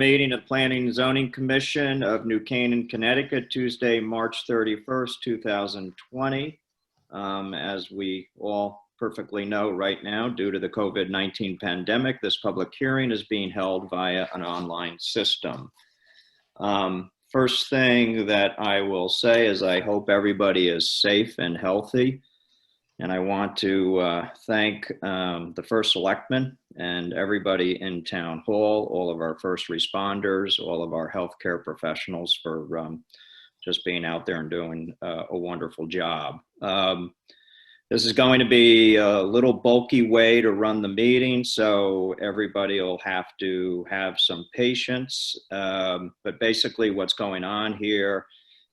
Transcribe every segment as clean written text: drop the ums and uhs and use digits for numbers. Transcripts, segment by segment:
Meeting of Planning and Zoning Commission of New Canaan, Connecticut, Tuesday, March 31st, 2020. As we all perfectly know right now, due to the COVID-19 pandemic, this public hearing is being held via an online system. First thing that I will say is I hope everybody is safe and healthy. And I want to thank the first selectman and everybody in town hall, all of our first responders, all of our healthcare professionals for just being out there and doing a wonderful job. This is going to be a little bulky way to run the meeting, so everybody will have to have some patience. But basically what's going on here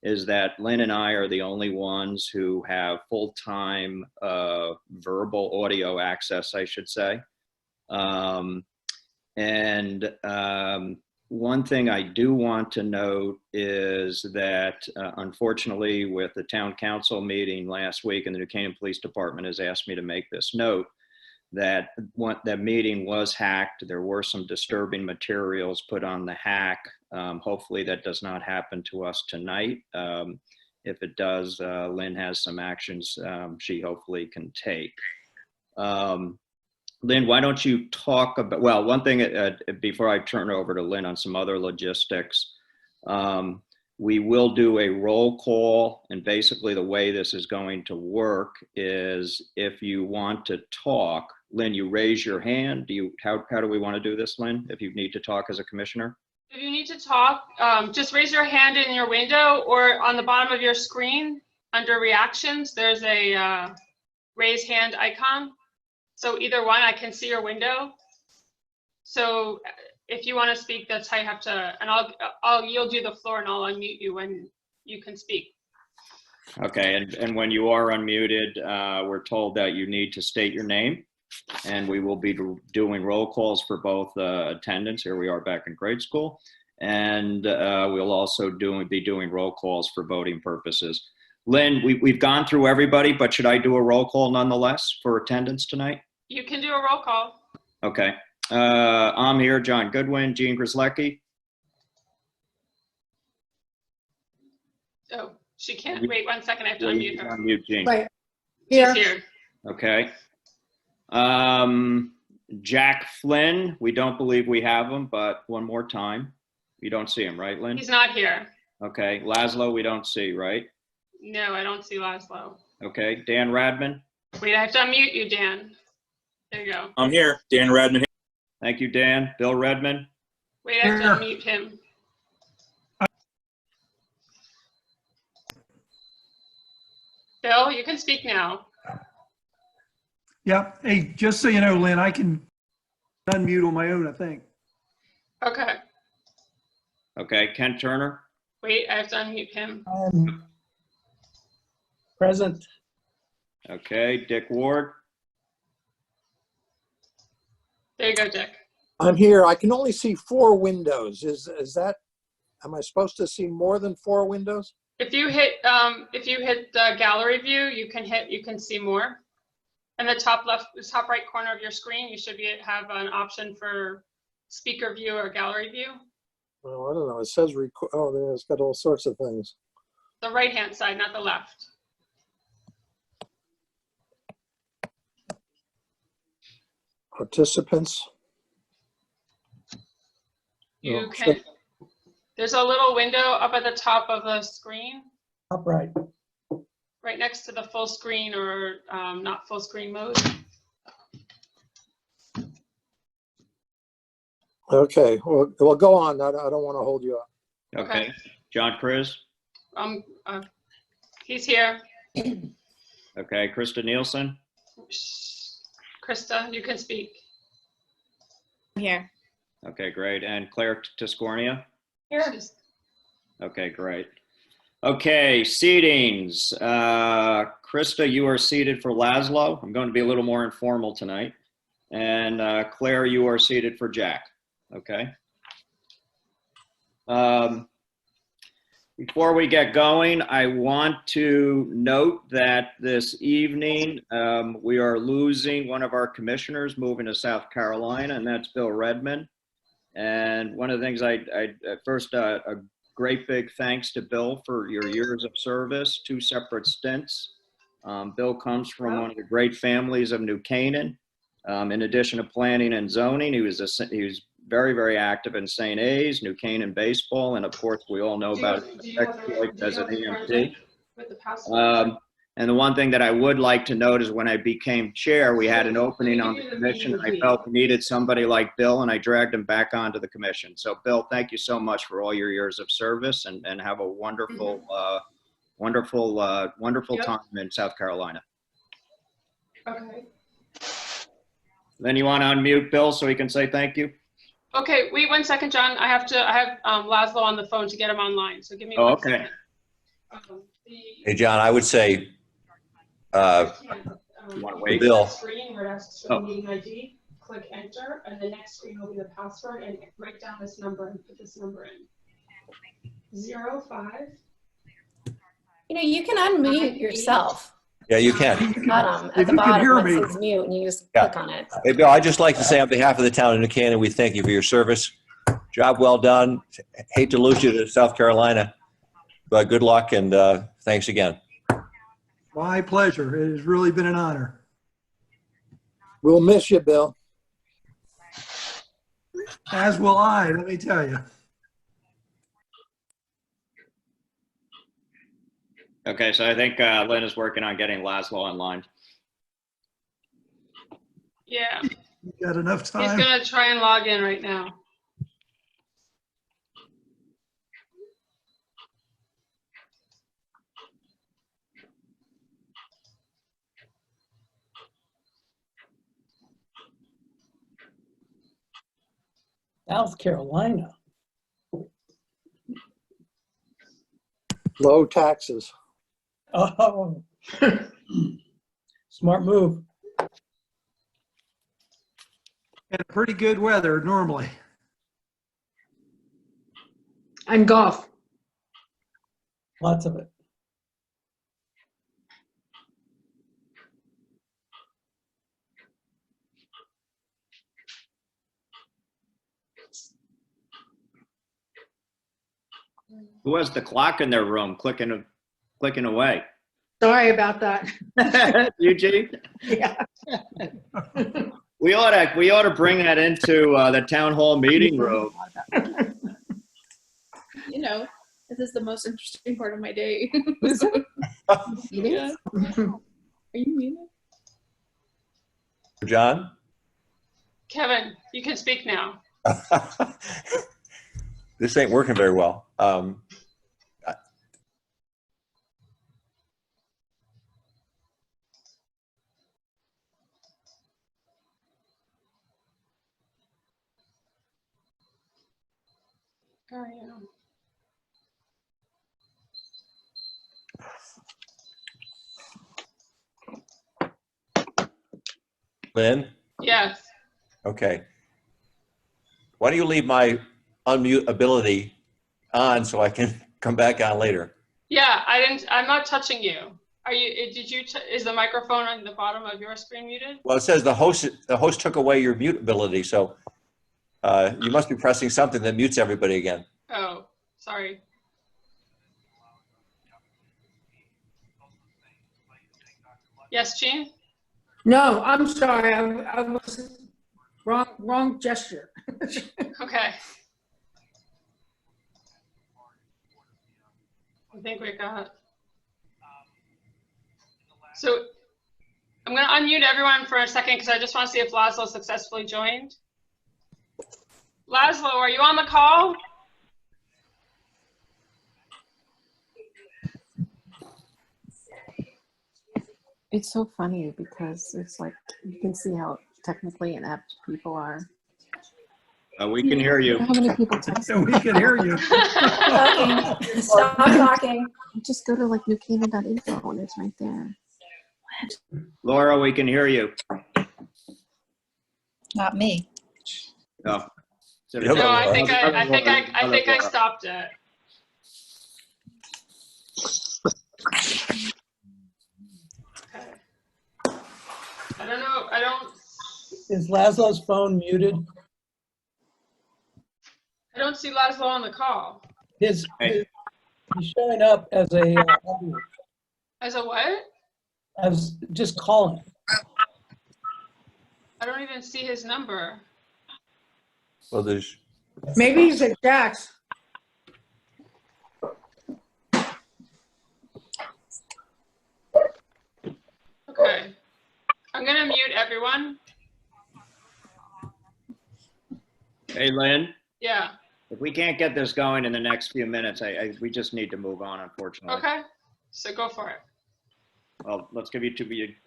is that Lynn and I are the only ones who have full-time verbal audio access, I should say. One thing I do want to note is that unfortunately with the town council meeting last week, and the New Canaan Police Department has asked me to make this note, that that meeting was hacked. There were some disturbing materials put on the hack. Hopefully that does not happen to us tonight. If it does, Lynn has some actions she hopefully can take. Lynn, why don't you talk about, well, one thing before I turn over to Lynn on some other logistics, we will do a roll call, and basically the way this is going to work is if you want to talk, Lynn, you raise your hand. How do we want to do this, Lynn, if you need to talk as a commissioner? If you need to talk, just raise your hand in your window or on the bottom of your screen under reactions, there's a raise hand icon. So either one, I can see your window. So if you want to speak, that's how you have to, and I'll yield you the floor and I'll unmute you when you can speak. Okay, and when you are unmuted, we're told that you need to state your name, and we will be doing roll calls for both attendance. Here we are back in grade school, and we'll also be doing roll calls for voting purposes. Lynn, we've gone through everybody, but should I do a roll call nonetheless for attendance tonight? You can do a roll call. Okay. I'm here, John Goodwin, Jean Grzlecki. Oh, she can't. Wait 1 second. I have to unmute her. Unmute Jean. Right. Here. She's here. Okay. Jack Flynn, we don't believe we have him, but one more time. You don't see him, right, Lynn? He's not here. Okay. Laszlo, we don't see, right? No, I don't see Laszlo. Okay. Dan Radman. Wait, I have to unmute you, Dan. There you go. I'm here, Dan Radman. Thank you, Dan. Bill Redmond. Wait, I have to unmute him. Bill, you can speak now. Yeah. Hey, just so you know, Lynn, I can unmute on my own, I think. Okay. Okay. Ken Turner. Wait, I have to unmute him. Present. Okay. Dick Ward. There you go, Dick. I'm here. I can only see 4 windows. Is that, am I supposed to see more than 4 windows? If you hit the gallery view, you can see more. In the top right corner of your screen, you should have an option for speaker view or gallery view. Oh, I don't know. It says oh, there, it's got all sorts of things. The right-hand side, not the left. Participants. You can. There's a little window up at the top of the screen. Upright. Right next to the full screen or not full screen mode. Okay. Well, go on. I don't want to hold you up. Okay. John Kriz. He's here. Okay. Krista Nielsen. Krista, you can speak. I'm here. Okay, great. And Claire Tiscornia. Here. Okay, great. Okay, seatings. Krista, you are seated for Laszlo. I'm going to be a little more informal tonight. And Claire, you are seated for Jack. Okay. Before we get going, I want to note that this evening we are losing one of our commissioners moving to South Carolina, and that's Bill Redmond. And one of the things first, a great big thanks to Bill for your years of service, 2 separate stints. Bill comes from one of the great families of New Canaan. In addition to planning and zoning, he was very, very active in St. A's, New Canaan baseball, and of course, we all know about his exploits as an EMT. With the password. And the one thing that I would like to note is when I became chair, we had an opening on the commission. And I felt we needed somebody like Bill, and I dragged him back onto the commission. So, Bill, thank you so much for all your years of service, and have a wonderful, wonderful time in South Carolina. Okay. Then you want to unmute Bill so he can say thank you? Okay, wait 1 second, John. I have Laszlo on the phone to get him online. So give me Oh, 1 okay. second. Hey, John, I would say, You want to wait? Bill, Screen where it asks for the meeting ID, click enter, and the next screen will be the password, and write down this number and put this number in. 05. You know, you can unmute yourself. yeah, you can. Bottom, If at the you can bottom, hear it me. says mute, and you just Yeah. click on it. Hey, Bill, I'd just like to say on behalf of the town of New Canaan, we thank you for your service. Job well done. Hate to lose you to South Carolina, but good luck and thanks again. My pleasure. It has really been an honor. We'll miss you, Bill. As will I, let me tell you. Okay, so I think Lynn is working on getting Laszlo online. Yeah, You got enough he's time? gonna try and log in right now. South Carolina. Low taxes. Oh, smart move. And pretty good weather normally. And golf. Lots of it. Who has the clock in their room clicking away? Sorry about that. Eugene? Yeah. We ought to bring that into the town hall meeting room. You know, this is the most interesting part of my day. Yeah. Are you muted? John? Kevin, you can speak now. This ain't working very well. Oh, yeah. Lynn? Yes. Okay. Why don't you leave my unmute ability on so I can come back on later? Yeah, I'm not touching you. Are you, is the microphone on the bottom of your screen muted? Well, it says the host took away your mute ability, so you must be pressing something that mutes everybody again. Oh, sorry. Yes, Jean? No, I'm sorry. I was wrong gesture. Okay. I think we got. So I'm going to unmute everyone for a second because I just want to see if Laszlo successfully joined. Laszlo, are you on the call? It's so funny because it's like you can see how technically inept people are. We can hear you. How many people text So we can hear you. Talking. Stop talking. Just go to like newcanaan.info and it's right there. Laura, we can hear you. Not me. Oh. So No, No, I think Other I Laura. stopped it. Okay. I don't know. I don't. Is Laszlo's phone muted? I don't see Laszlo on the call. He's Hey. showing up as a, As a what? as just calling. I don't even see his number. Well, there's, Maybe he's at Jack's. Okay. I'm gonna mute everyone. Hey, Lynn, Yeah, if we can't get this going in the next few minutes, we just need to move on, unfortunately. okay. So go for it. Well, let's give you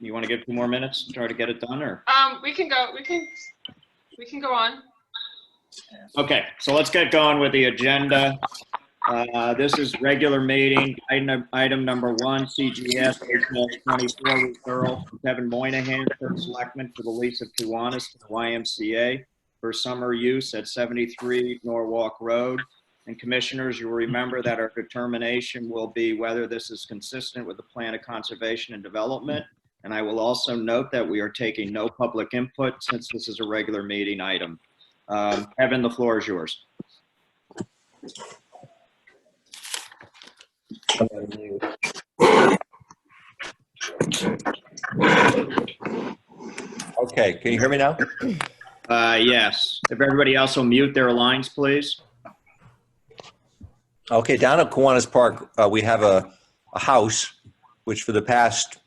you want to give 2 more minutes, try to get it done, or? We can go, we can go on. Okay, so let's get going with the agenda. This is regular meeting, item number 1, CGS 24 referral from Kevin Moynihan, first selectman for the lease of Kiwanis to the YMCA for summer use at 73 Norwalk Road. And commissioners, you'll remember that our determination will be whether this is consistent with the plan of conservation and development. And I will also note that we are taking no public input since this is a regular meeting item. Kevin, the floor is yours. okay, can you hear me now? Yes. If everybody else will mute their lines, please. Okay, down at Kiwanis Park, we have a house which for the past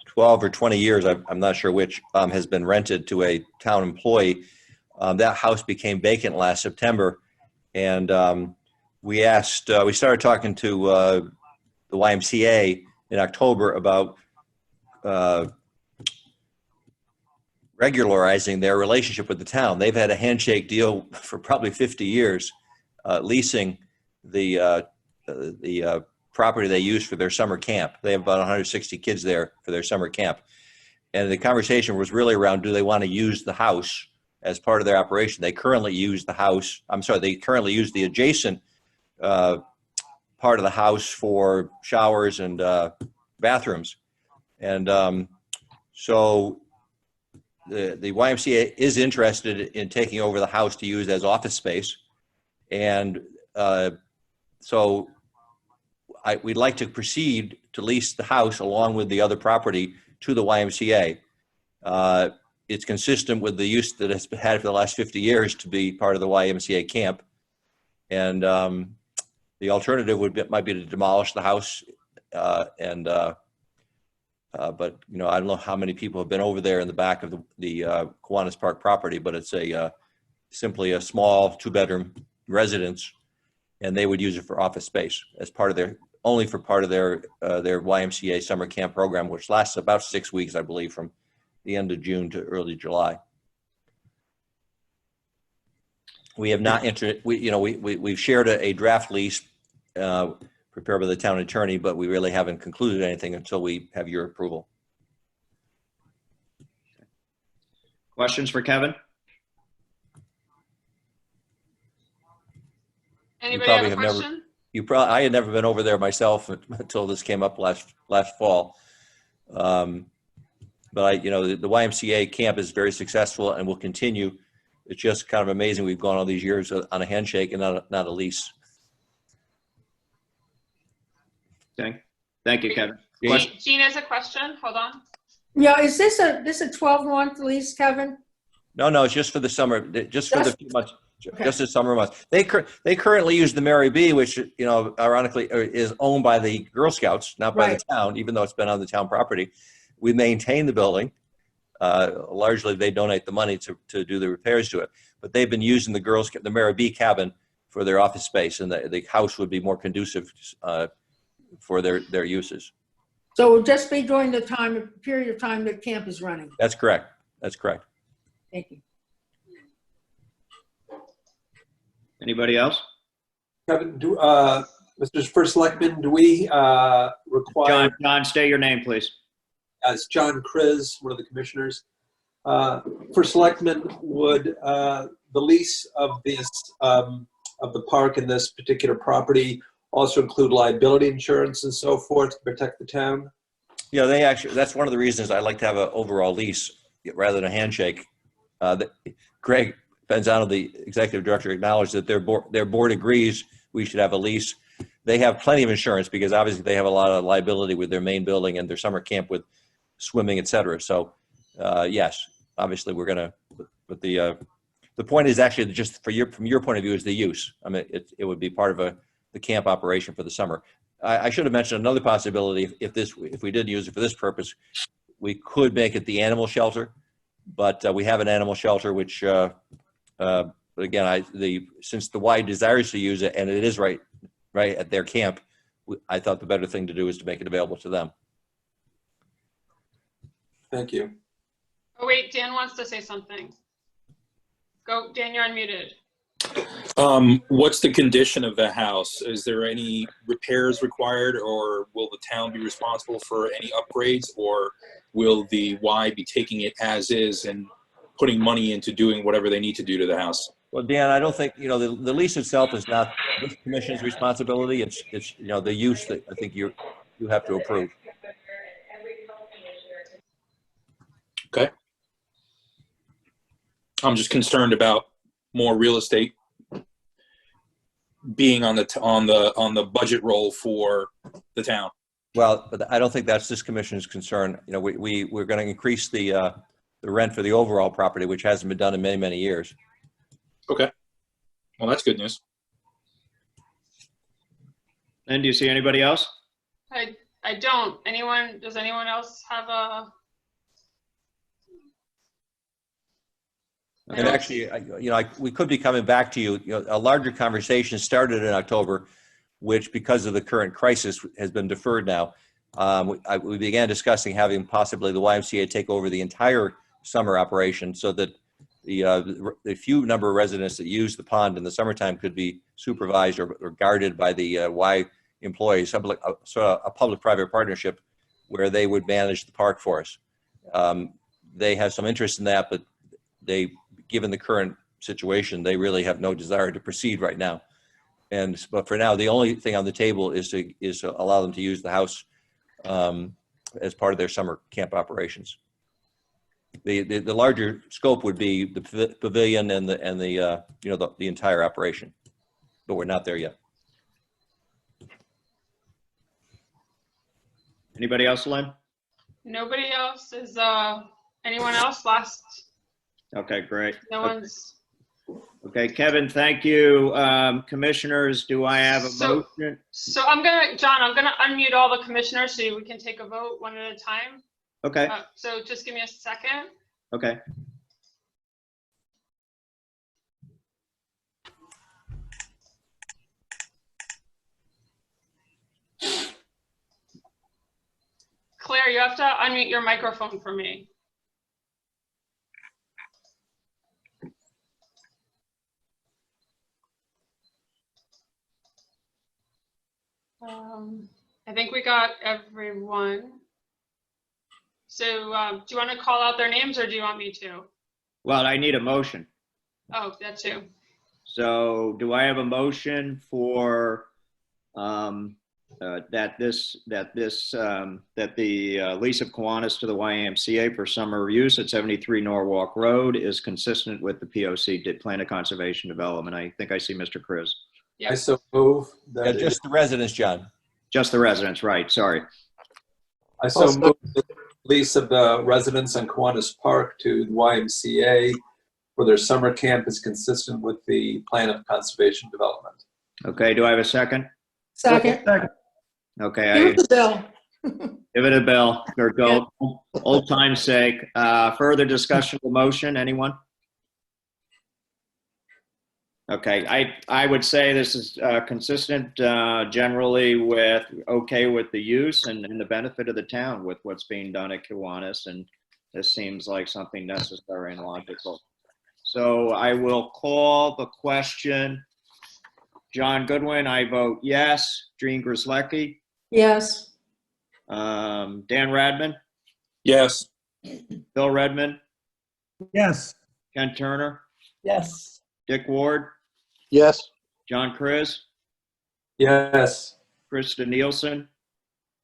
12 or 20 years, I'm not sure which, has been rented to a town employee. That house became vacant last September, and we started talking to the YMCA in October about regularizing their relationship with the town. They've had a handshake deal for probably 50 years, leasing the property they use for their summer camp. They have about 160 kids there for their summer camp. And the conversation was really around, do they want to use the house as part of their operation? They currently use the house, they currently use the adjacent part of the house for showers and bathrooms. And so the YMCA is interested in taking over the house to use as office space. And so we'd like to proceed to lease the house along with the other property to the YMCA. It's consistent with the use that it's had for the last 50 years to be part of the YMCA camp. And the alternative might be to demolish the house. But you know, I don't know how many people have been over there in the back of the Kiwanis Park property, but it's simply a small 2-bedroom residence, and they would use it for office space as part of their YMCA summer camp program, which lasts about 6 weeks, I believe, from the end of June to early July. We have not entered. We've shared a draft lease prepared by the town attorney, but we really haven't concluded anything until we have your approval. Questions for Kevin? Anybody have a probably have question? I had never been over there myself until this came up last fall. But the YMCA camp is very successful and will continue. It's just kind of amazing. We've gone all these years on a handshake and not a lease. Okay. Thank you, Kevin. Jean has a question. Hold on. Yeah, is this a 12-month lease, Kevin? No, it's just for the summer, just for the few months, Okay. just the summer months. They currently use the Mary B, which, ironically is owned by the Girl Scouts, not by the town, even though it's been on the town property. We maintain the building. Largely, they donate the money to do the repairs to it. But they've been using the Mary B cabin for their office space, and the house would be more conducive for their uses. So it will just be during the period of time that camp is running. That's correct. Thank you. Anybody else? Kevin, Mr. First Selectman, do we require? John, state your name, please. As John Kriz, one of the commissioners. First Selectman, would the lease of this of the park and this particular property also include liability insurance and so forth to protect the town? Yeah, that's one of the reasons I like to have an overall lease rather than a handshake. Greg Penzano, the executive director, acknowledged that their board agrees we should have a lease. They have plenty of insurance because obviously they have a lot of liability with their main building and their summer camp with swimming, et cetera. So yes, obviously we're going to, but the point is actually just from your point of view is the use. I mean, it would be part of the camp operation for the summer. I should have mentioned another possibility. If we did use it for this purpose, we could make it the animal shelter, but we have an animal shelter, which, but again, since the Y desires to use it and it is right at their camp, I thought the better thing to do is to make it available to them. Thank you. Oh, wait, Dan wants to say something. Go, Dan, you're unmuted. What's the condition of the house? Is there any repairs required, or will the town be responsible for any upgrades, or will the Y be taking it as is and putting money into doing whatever they need to do to the house? Well, Dan, I don't think, the lease itself is not this commission's responsibility. It's the use that I think you have to approve. Okay. I'm just concerned about more real estate being on the budget roll for the town. Well, but I don't think that's this commission's concern. We're going to increase the rent for the overall property, which hasn't been done in many, many years. Okay. Well, that's good news. And do you see anybody else? I don't. Does anyone else have a? And actually, we could be coming back to you. A larger conversation started in October, which because of the current crisis has been deferred now. We began discussing having possibly the YMCA take over the entire summer operation so that the few number of residents that use the pond in the summertime could be supervised or guarded by the Y employees, sort of a public-private partnership where they would manage the park for us. They have some interest in that, but given the current situation, they really have no desire to proceed right now. But for now, the only thing on the table is to allow them to use the house as part of their summer camp operations. The larger scope would be the pavilion and the entire operation, but we're not there yet. Anybody else, Lynn? Nobody else is, anyone else last? Okay, great. No one's. Okay, Kevin, thank you. Commissioners, do I have a motion? So I'm gonna unmute all the commissioners so we can take a vote one at a time. Okay, So just give me a second. okay. Claire, you have to unmute your microphone for me. I think we got everyone. So do you want to call out their names or do you want me to? Well, I need a motion. Oh, that too. So do I have a motion for that the lease of Kiwanis to the YMCA for summer use at 73 Norwalk Road is consistent with the POC, Plan of Conservation Development? I think I see Mr. Chris. Yeah. I so move Yeah, that. just the residents, John. Just the residents, right, sorry. I so move the lease of the residents on Kiwanis Park to the YMCA for their summer camp is consistent with the Plan of Conservation Development. Okay, do I have a second? Second. Okay, Give I it the bill. give it a bell, or go, old time's sake. Further discussion of the motion, anyone? Okay, I would say this is consistent generally with, with the use and the benefit of the town with what's being done at Kiwanis, and this seems like something necessary and logical. So I will call the question. John Goodwin, I vote yes. Jean Grzelewski, Yes. Dan Radman, Yes. Bill Redmond, Yes. Ken Turner, Yes. Dick Ward, Yes. John Chris, Yes. Krista Nielsen,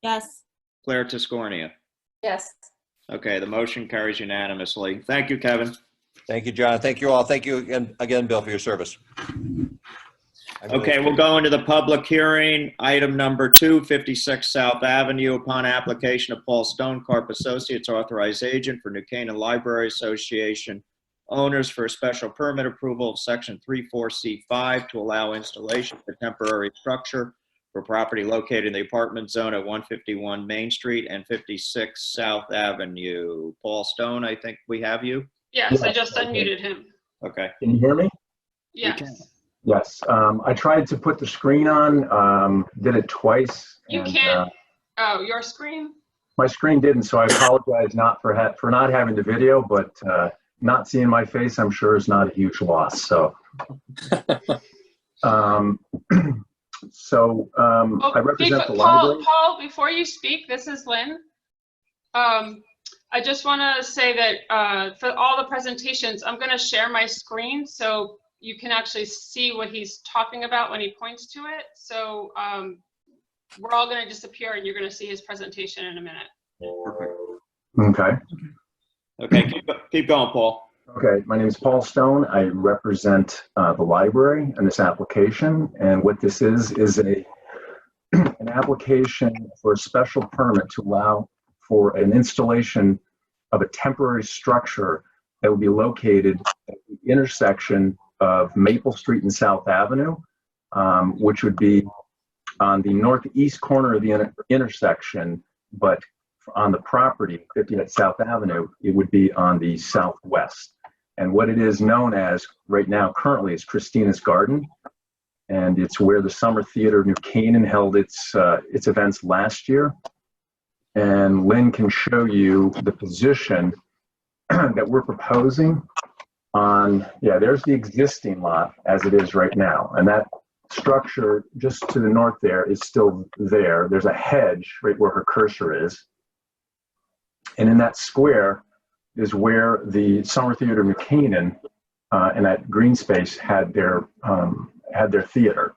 Yes. Claire Tiscornia. Yes. Okay, the motion carries unanimously. Thank you, Kevin. Thank you, John. Thank you all. Thank you again, Bill, for your service. Okay, we'll go into the public hearing. Item number 2, 56 South Avenue. Upon application of Paul Stonecarp Associates, authorized agent for New Canaan Library Association owners for a special permit approval of section 34C5 to allow installation of a temporary structure for property located in the apartment zone at 151 Main Street and 56 South Avenue. Paul Stone, I think we have you. Yes, I just unmuted him. Okay. Can you hear me? Yes. Yes. I tried to put the screen on, did it twice. You and, can't, oh, your screen? my screen didn't, so I apologize not for not having the video, but not seeing my face, I'm sure, is not a huge loss. So, I represent the library. Paul, before you speak, this is Lynn. I just want to say that for all the presentations, I'm going to share my screen so you can actually see what he's talking about when he points to it. So we're all going to disappear and you're going to see his presentation in a minute. Perfect. Okay. Okay, keep going, Paul. Okay, my name is Paul Stone. I represent the library in this application, and what this is an application for a special permit to allow for an installation of a temporary structure that would be located at the intersection of Maple Street and South Avenue, which would be on the northeast corner of the intersection, but on the property, 50 South Avenue, it would be on the southwest. And what it is known as right now currently is Christina's Garden. And it's where the Summer Theater of New Canaan held its events last year. And Lynn can show you the position that we're proposing on, yeah, there's the existing lot as it is right now. And that structure just to the north there is still there. There's a hedge right where her cursor is. And in that square is where the Summer Theater of New Canaan and that green space had their theater.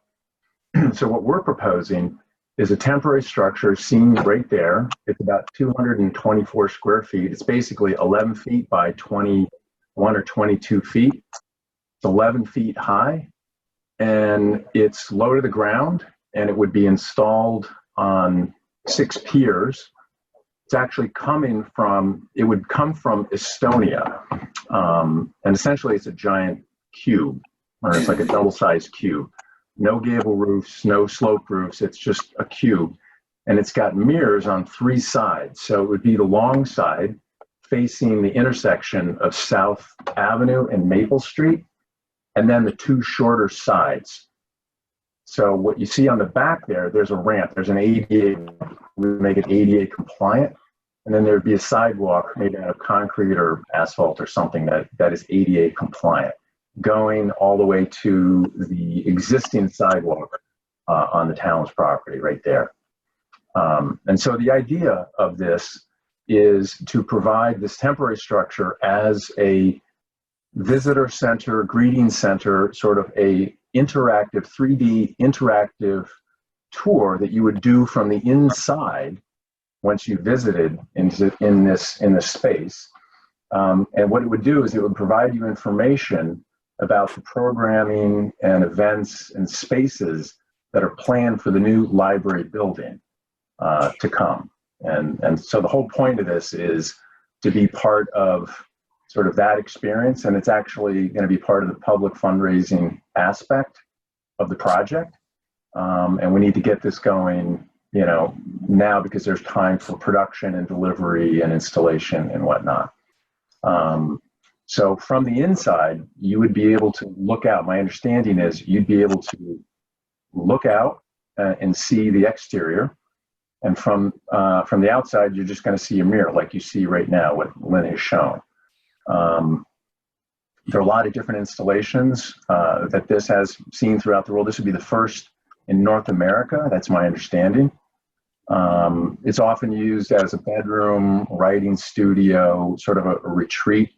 So what we're proposing is a temporary structure seen right there. It's about 224 square feet. It's basically 11 feet by 21 or 22 feet. It's 11 feet high, and it's low to the ground, and it would be installed on 6 piers. It's actually it would come from Estonia. And essentially it's a giant cube, or it's like a double-sized cube. No gable roofs, no slope roofs, it's just a cube. And it's got mirrors on 3 sides. So it would be the long side facing the intersection of South Avenue and Maple Street, and then the 2 shorter sides. So what you see on the back there's a ramp, there's an ADA, we would make it ADA compliant, and then there'd be a sidewalk made out of concrete or asphalt or something that is ADA compliant, going all the way to the existing sidewalk on the town's property right there. And so the idea of this is to provide this temporary structure as a visitor center, greeting center, sort of a interactive, 3D interactive tour that you would do from the inside once you visited in this space. And what it would do is it would provide you information about the programming and events and spaces that are planned for the new library building to come. And so the whole point of this is to be part of sort of that experience, and it's actually going to be part of the public fundraising aspect of the project. And we need to get this going, now, because there's time for production and delivery and installation and whatnot. So from the inside, you would be able to look out. My understanding is you'd be able to look out and see the exterior. And from the outside, you're just going to see a mirror like you see right now, what Lynn has shown. There are a lot of different installations that this has seen throughout the world. This would be the first in North America. That's my understanding. It's often used as a bedroom, writing studio, sort of a retreat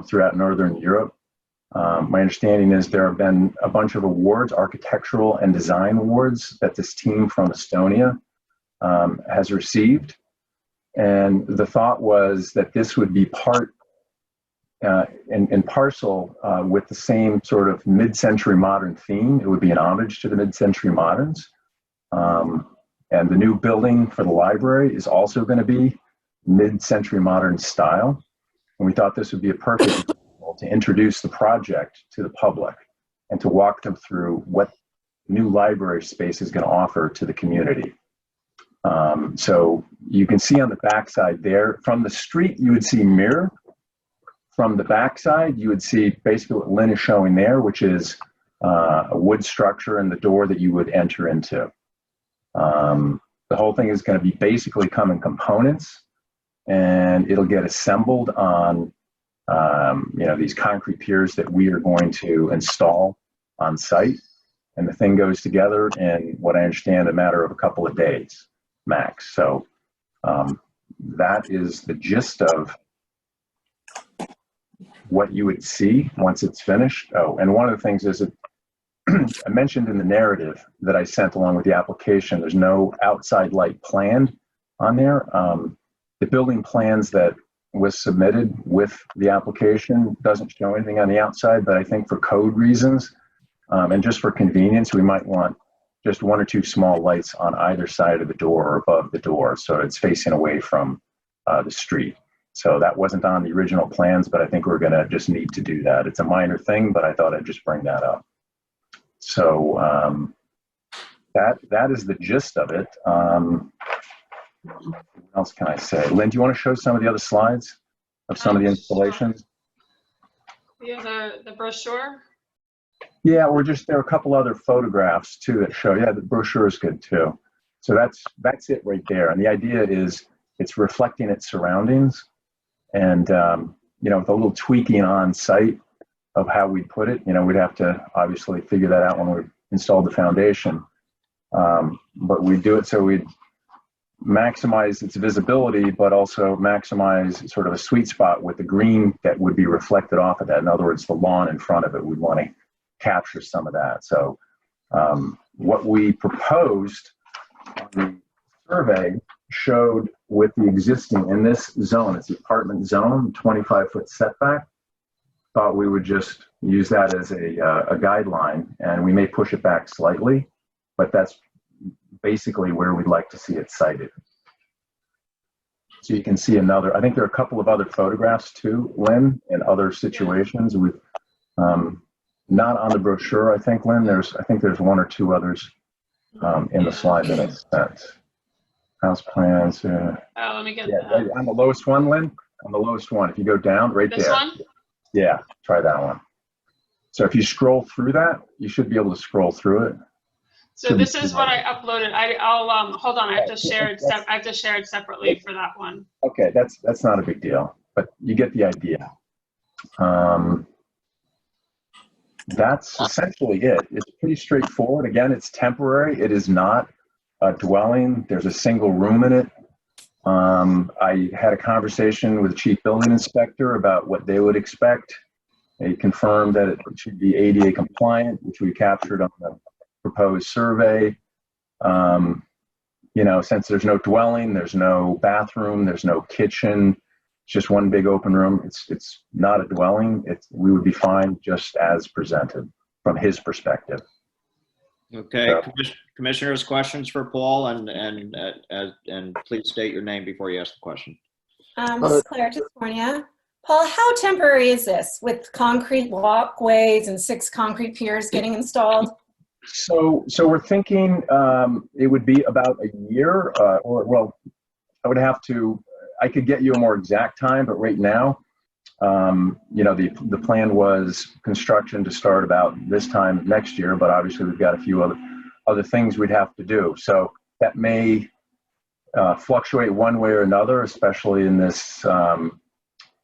throughout Northern Europe. My understanding is there have been a bunch of awards, architectural and design awards, that this team from Estonia has received. And the thought was that this would be part and parcel with the same sort of mid-century modern theme. It would be an homage to the mid-century moderns. And the new building for the library is also going to be mid-century modern style. And we thought this would be a perfect example to introduce the project to the public and to walk them through what new library space is going to offer to the community. So you can see on the backside there, from the street, you would see Mirror. From the backside, you would see basically what Lynn is showing there, which is a wood structure and the door that you would enter into. The whole thing is going to be basically come in components, and it'll get assembled on these concrete piers that we are going to install on site. And the thing goes together in what I understand a matter of a couple of days max. So that is the gist of what you would see once it's finished. Oh, and one of the things is that I mentioned in the narrative that I sent along with the application, there's no outside light planned on there. The building plans that was submitted with the application doesn't show anything on the outside, but I think for code reasons and just for convenience, we might want just one or two small lights on either side of the door or above the door, so it's facing away from the street. So that wasn't on the original plans, but I think we're gonna just need to do that. It's a minor thing, but I thought I'd just bring that up. So that is the gist of it. What else can I say? Lynn, do you want to show some of the other slides of some of the installations? Yeah, the brochure. Yeah, there are a couple other photographs too that show. Yeah, the brochure is good too. So that's it right there. And the idea is it's reflecting its surroundings, and with a little tweaking on site of how we put it. We'd have to obviously figure that out when we install the foundation. But we do it so we'd maximize its visibility, but also maximize sort of a sweet spot with the green that would be reflected off of that. In other words, the lawn in front of it, we'd want to capture some of that. So what we proposed on the survey showed with the existing in this zone, it's the apartment zone, 25-foot setback. Thought we would just use that as a guideline, and we may push it back slightly, but that's basically where we'd like to see it sited. So you can see I think there are a couple of other photographs too, Lynn, in other situations. We've not on the brochure, I think, Lynn. I think there's one or two others in the slide that I sent. House plans. Let me get that. Right on the lowest one, Lynn. On the lowest one, if you go down right there. This one? Yeah, try that one. So if you scroll through that, you should be able to scroll through it. So this is what I uploaded. I'll hold on. I have to share it. I have to share it separately for that one. Okay, that's not a big deal, but you get the idea. That's essentially it. It's pretty straightforward. Again, it's temporary. It is not a dwelling. There's a single room in it. I had a conversation with the chief building inspector about what they would expect. They confirmed that it should be ADA compliant, which we captured on the proposed survey. Since there's no dwelling, there's no bathroom, there's no kitchen, it's just one big open room. It's not a dwelling. We would be fine just as presented from his perspective. Okay, So, commissioners, questions for Paul, and please state your name before you ask the question. This is Claire Tiscornia. Paul, how temporary is this with concrete walkways and 6 concrete piers getting installed? So we're thinking it would be about a year, I could get you a more exact time, but right now, the plan was construction to start about this time next year, but obviously we've got a few other things we'd have to do. So that may fluctuate one way or another, especially in this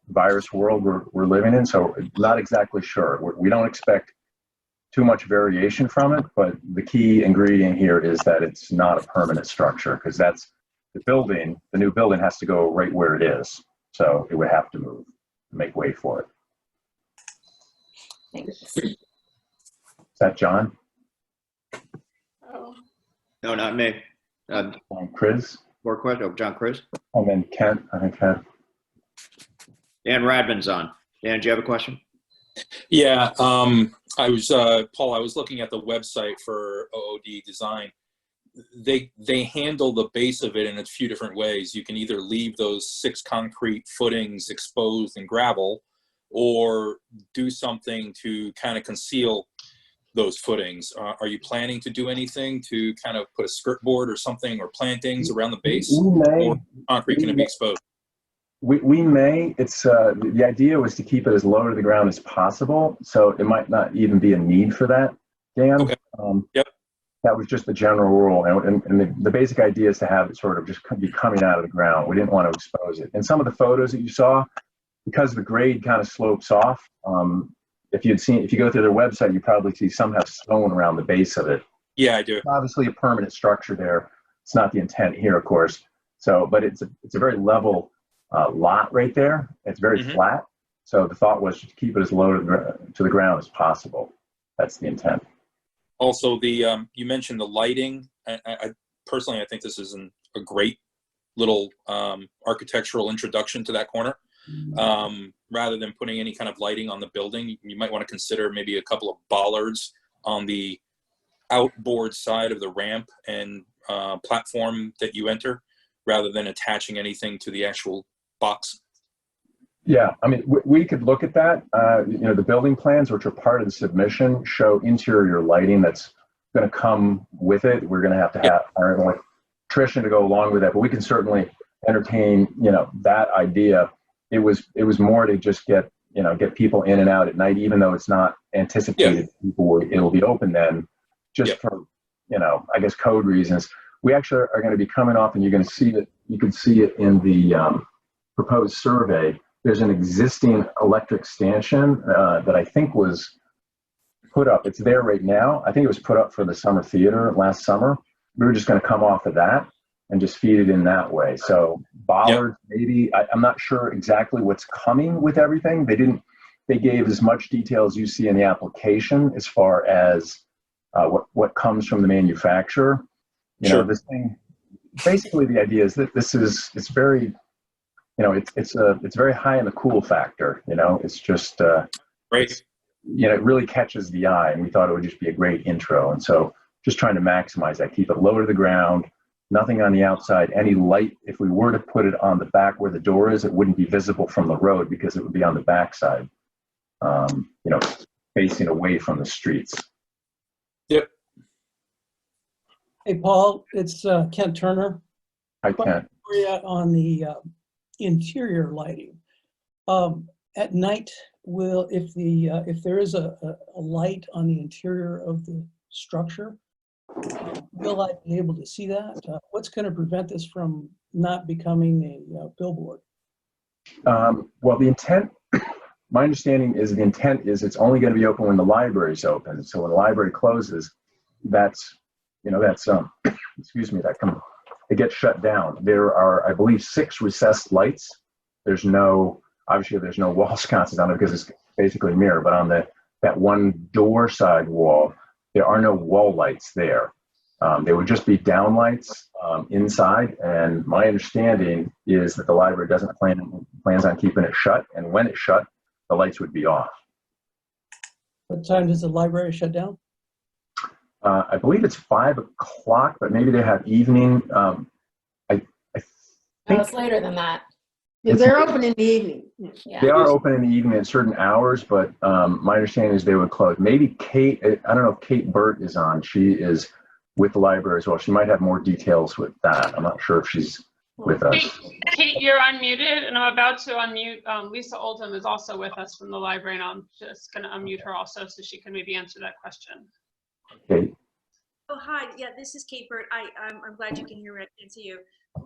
virus world we're living in. So not exactly sure. We don't expect too much variation from it, but the key ingredient here is that it's not a permanent structure, because that's the new building has to go right where it is. So it would have to move to make way for it. Thanks. Is that John? Oh. No, not me. Chris? More question. Oh, John Chris. And then Kent, I think had. Dan Radman's on. Dan, do you have a question? Yeah, I was Paul. I was looking at the website for OOD Design. They handle the base of it in a few different ways. You can either leave those 6 concrete footings exposed in gravel, or do something to kind of conceal those footings. Are you planning to do anything to kind of put a skirt board or something, or plantings around the base, or concrete can it be exposed? We may. It's the idea was to keep it as low to the ground as possible, so it might not even be a need for that, Dan. Okay. Yep. That was just the general rule, and the basic idea is to have it sort of just be coming out of the ground. We didn't want to expose it. And some of the photos that you saw, because the grade kind of slopes off, if you go through their website, you probably see some have stone around the base of it. Yeah, I do. Obviously, a permanent structure there. It's not the intent here, of course. So, but it's a very level lot right there. It's very flat. So the thought was to keep it as low to the ground as possible. That's the intent. Also, you mentioned the lighting. I personally, I think this is a great little architectural introduction to that corner. Rather than putting any kind of lighting on the building, you might want to consider maybe a couple of bollards on the outboard side of the ramp and platform that you enter, rather than attaching anything to the actual box. Yeah, I mean, we could look at that. The building plans, which are part of the submission, show interior lighting that's going to come with it. We're going to have hire an electrician to go along with that, but we can certainly entertain, that idea. It was more to just get people in and out at night, even though it's not anticipated it'll be open then, just for, I guess code reasons. We actually are going to be coming off, and you're going to see it. You can see it in the proposed survey. There's an existing electric stanchion that I think was put up. It's there right now. I think it was put up for the summer theater last summer. We were just going to come off of that and just feed it in that way. So bollards, maybe. I'm not sure exactly what's coming with everything. They gave as much detail as you see in the application as far as what comes from the manufacturer. This thing, basically the idea is that it's very, it's very high in the cool factor. It's just, great. It really catches the eye, and we thought it would just be a great intro. And so just trying to maximize that, keep it low to the ground, nothing on the outside, any light. If we were to put it on the back where the door is, it wouldn't be visible from the road because it would be on the backside, facing away from the streets. Yep. Hey, Paul, it's Kent Turner. Hi, Kent. On the interior lighting. At night, if there is a light on the interior of the structure, will I be able to see that? What's going to prevent this from not becoming a billboard? Well, the intent, my understanding is the intent is it's only going to be open when the library's open. So when the library closes, it gets shut down. There are, I believe, 6 recessed lights. There's no wall sconces on it because it's basically a mirror, but on that one door side wall, there are no wall lights there. They would just be downlights inside, and my understanding is that the library plans on keeping it shut, and when it's shut, the lights would be off. What time does the library shut down? I believe it's 5 o'clock, but maybe they have evening. I think it's later than that. Yeah, they're open in the evening. Yeah. they are open in the evening at certain hours, but my understanding is they would close. Maybe Kate, I don't know if Kate Burt is on. She is with the library as well. She might have more details with that. I'm not sure if she's with us. Kate, you're unmuted, and I'm about to unmute. Lisa Oldham is also with us from the library, and I'm just going to unmute her also so she can maybe answer that question. Kate. Oh, hi. Yeah, this is Kate Burt. I'm glad you can hear me. I can't see you.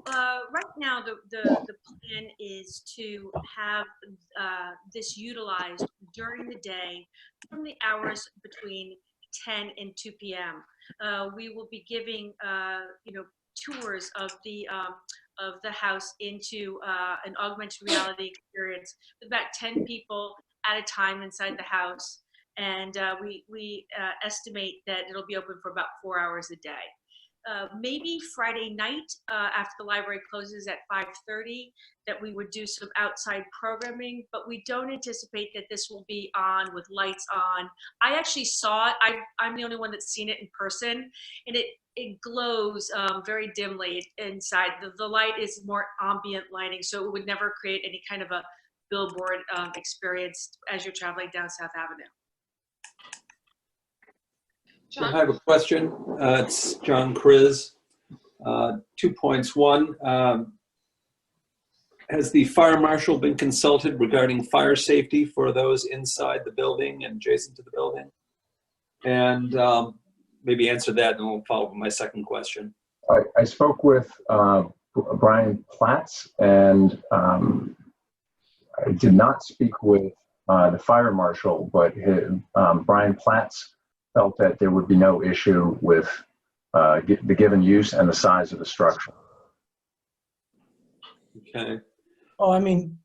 Right now, the plan is to have this utilized during the day from the hours between 10 and 2 p.m. We will be giving, tours of the house into an augmented reality experience with about 10 people at a time inside the house. And we estimate that it'll be open for about 4 hours a day. maybe Friday night after the library closes at 5:30, that we would do some outside programming, but we don't anticipate that this will be on with lights on. I actually saw it. I'm the only one that's seen it in person, and it glows very dimly inside. The light is more ambient lighting, so it would never create any kind of a billboard experience as you're traveling down South Avenue. I have a question. It's John Kriz. 2 points. One, has the fire marshal been consulted regarding fire safety for those inside the building and adjacent to the building? And maybe answer that and we'll follow up with my second question. I spoke with Brian Platts, and I did not speak with the fire marshal, but Brian Platts felt that there would be no issue with the given use and the size of the structure. Okay. Oh, I mean,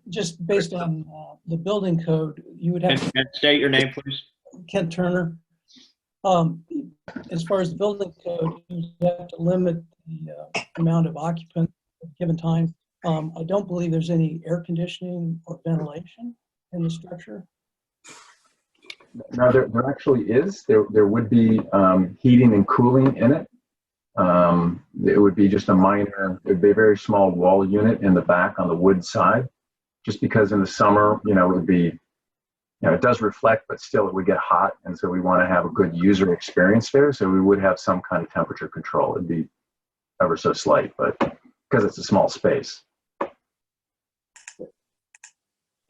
just based on the building code, you would have And state your name, please. Kent Turner. As far as the building code, you have to limit the amount of occupants at a given time. I don't believe there's any air conditioning or ventilation in the structure. Now, there actually is. There would be heating and cooling in it. It would be just it would be a very small wall unit in the back on the wood side, just because in the summer, it would be, it does reflect, but still it would get hot. And so we want to have a good user experience there. So we would have some kind of temperature control. It'd be ever so slight, but because it's a small space.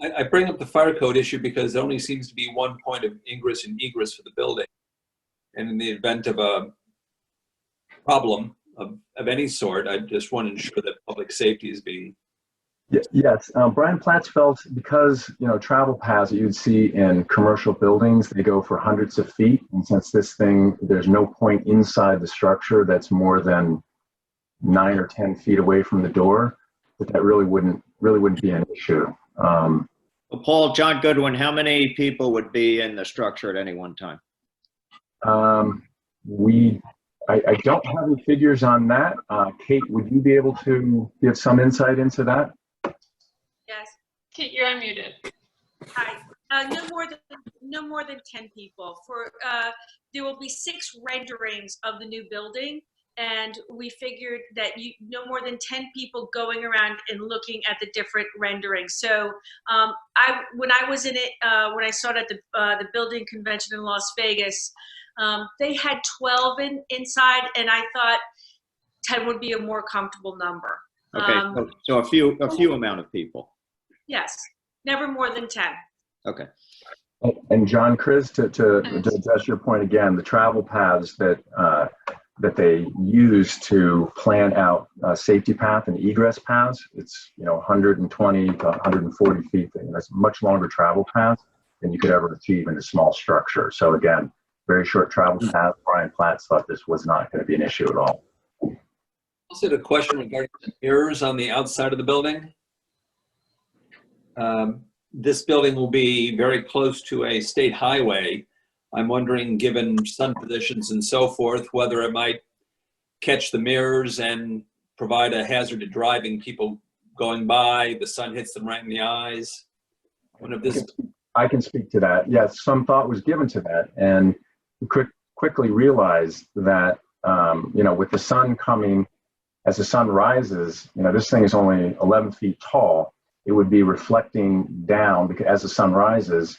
I bring up the fire code issue because there only seems to be one point of ingress and egress for the building. And in the event of a problem of any sort, I just want to ensure that public safety is being... Yes, Brian Platts felt because, travel paths that you'd see in commercial buildings, they go for hundreds of feet. And since this thing, there's no point inside the structure that's more than 9 or 10 feet away from the door, that really wouldn't be an issue. Well, Paul, John Goodwin, how many people would be in the structure at any one time? I don't have any figures on that. Kate, would you be able to give some insight into that? Yes. Kate, you're unmuted. Hi. No more than 10 people. There will be 6 renderings of the new building, and we figured that no more than 10 people going around and looking at the different renderings. So when I was in it, when I saw it at the building convention in Las Vegas, they had 12 inside, and I thought 10 would be a more comfortable number. Okay, so a few amount of people. Yes, never more than 10. Okay. And John, Chris, to address your point again, the travel paths that they use to plan out safety path and egress paths, it's 120 to 140 feet. That's a much longer travel path than you could ever achieve in a small structure. So again, very short travel path. Brian Platts thought this was not going to be an issue at all. Also had a question regarding the mirrors on the outside of the building. This building will be very close to a state highway. I'm wondering, given sun positions and so forth, whether it might catch the mirrors and provide a hazard to driving, people going by, the sun hits them right in the eyes. I can speak to that. Yes, some thought was given to that, and we quickly realized that, with the sun coming, as the sun rises, this thing is only 11 feet tall. It would be reflecting down because as the sun rises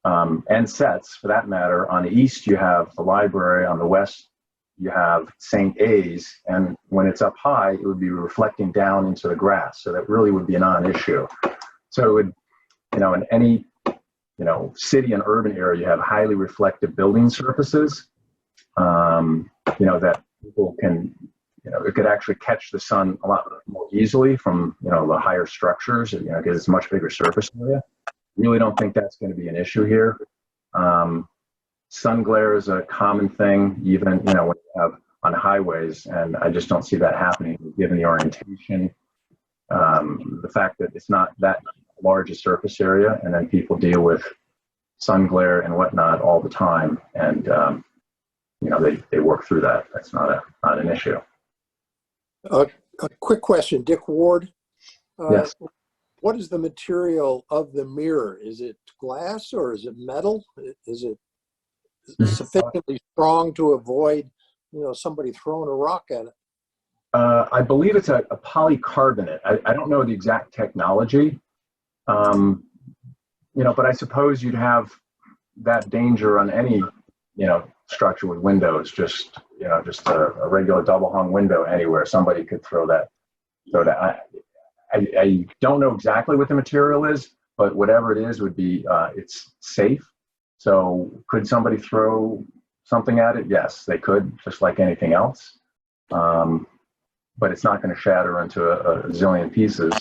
and sets, for that matter. On the east, you have the library. On the west, you have St. A's. And when it's up high, it would be reflecting down into the grass. So that really would be a non-issue. So it would, in any, city and urban area, you have highly reflective building surfaces, that people can, it could actually catch the sun a lot more easily from, the higher structures, because it's a much bigger surface area. Really don't think that's going to be an issue here. Sun glare is a common thing, even, when you have on highways, and I just don't see that happening given the orientation, the fact that it's not that large a surface area, and then people deal with sun glare and whatnot all the time. And they work through that. That's not an issue. A quick question, Dick Ward. Yes. What is the material of the mirror? Is it glass or is it metal? Is it sufficiently strong to avoid, somebody throwing a rock at it? I believe it's a polycarbonate. I don't know the exact technology, but I suppose you'd have that danger on any, structure with windows, just a regular double hung window anywhere. Somebody could throw that. I don't know exactly what the material is, but whatever it is would be, it's safe. So could somebody throw something at it? Yes, they could, just like anything else. But it's not going to shatter into a zillion pieces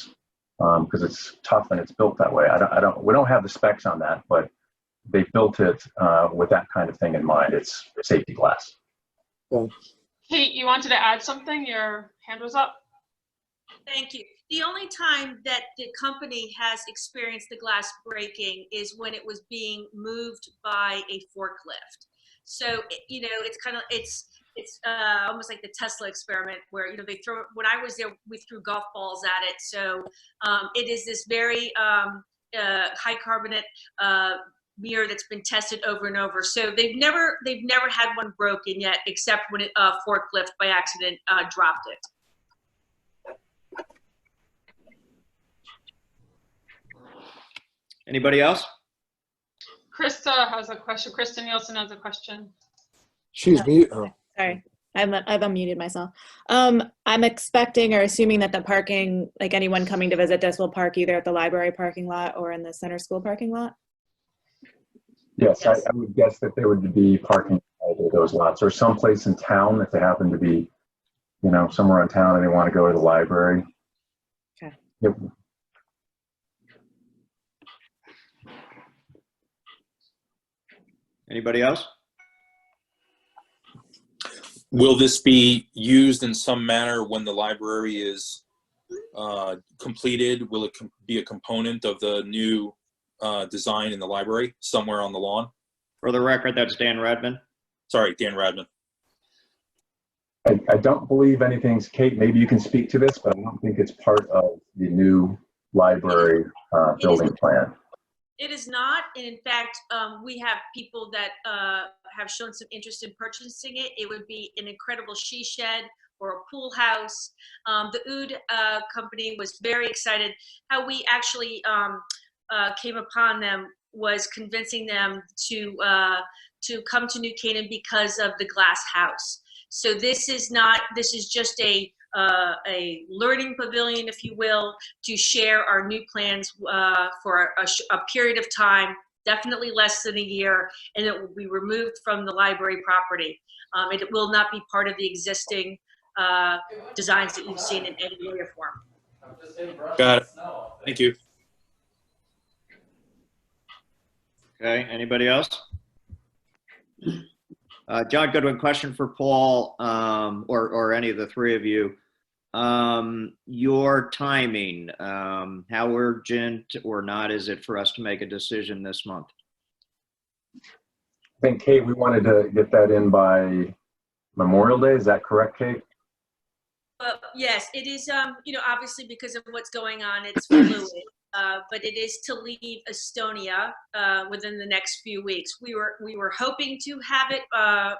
because it's tough and it's built that way. We don't have the specs on that, but they built it with that kind of thing in mind. It's safety glass. Kate, you wanted to add something? Your hand was up. Thank you. The only time that the company has experienced the glass breaking is when it was being moved by a forklift. So, it's almost like the Tesla experiment where, when I was there, we threw golf balls at it. So it is this very high carbonate mirror that's been tested over and over. So they've never had one broken yet, except when a forklift by accident dropped it. Anybody else? Krista has a question. Krista Nielsen has a question. She's mute. Oh. Sorry, I've unmuted myself. I'm expecting or assuming that the parking, like anyone coming to visit this, will park either at the library parking lot or in the center school parking lot? Yes, I would guess that there would be parking at either of those lots or someplace in town if they happen to be, somewhere in town and they want to go to the library. Okay. Yep. Anybody else? Will this be used in some manner when the library is completed? Will it be a component of the new design in the library somewhere on the lawn? For the record, that's Dan Radman. Sorry, Dan Radman. I don't believe anything's, Kate, maybe you can speak to this, but I don't think it's part of the new library building plan. It is not, and in fact, we have people that have shown some interest in purchasing it. It would be an incredible she shed or a pool house. The Oud company was very excited. How we actually came upon them was convincing them to come to New Canaan because of the glass house. So this is just a learning pavilion, if you will, to share our new plans for a period of time, definitely less than a year, and it will be removed from the library property. It will not be part of the existing designs that you've seen in any way or form. Got it. Thank you. Okay, anybody else? John Goodwin, question for Paul, or any of the three of you. Your timing, how urgent or not is it for us to make a decision this month? I think, Kate, we wanted to get that in by Memorial Day. Is that correct, Kate? Yes, it is, obviously because of what's going on, it's fluid. But it is to leave Estonia within the next few weeks. We were hoping to have it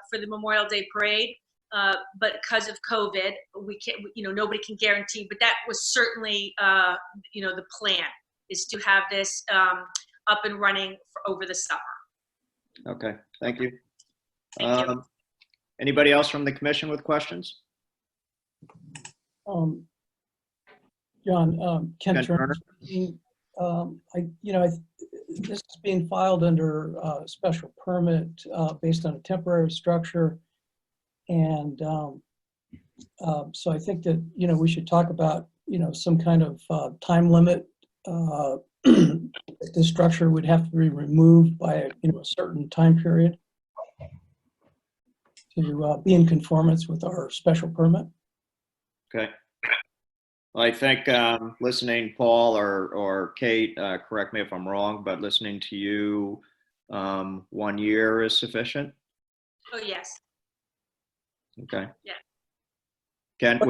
for the Memorial Day parade, but because of COVID, we can't. Nobody can guarantee. But that was certainly, the plan is to have this up and running over the summer. Okay, thank you. Thank you. Anybody else from the commission with questions? John, Ken Turner. This is being filed under special permit based on a temporary structure, and so I think that we should talk about some kind of time limit. The structure would have to be removed by a certain time period to be in conformance with our special permit. Okay. Well, I think listening, Paul or Kate, correct me if I'm wrong, but listening to you, 1 year is sufficient? Oh, yes. Okay. Yeah. Kent,